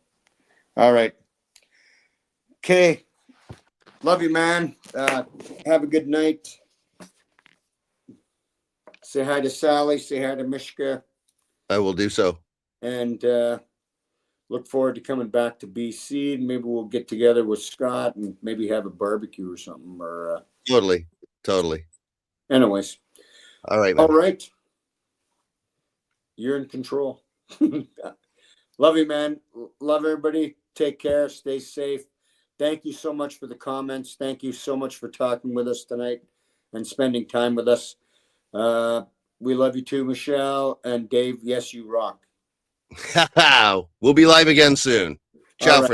All right. Okay. Love you, man. Have a good night. Say hi to Sally. Say hi to Mishka. I will do so. And look forward to coming back to BC. Maybe we'll get together with Scott and maybe have a barbecue or something. Or Totally. Anyways. All right, man. All right. You're in control. Love you, man. Love everybody. Take care. Stay safe. Thank you so much for the comments. Thank you so much for talking with us tonight and spending time with us. We love you too, Michelle and Dave. Yes, you rock. We'll be live again soon. Ciao for now.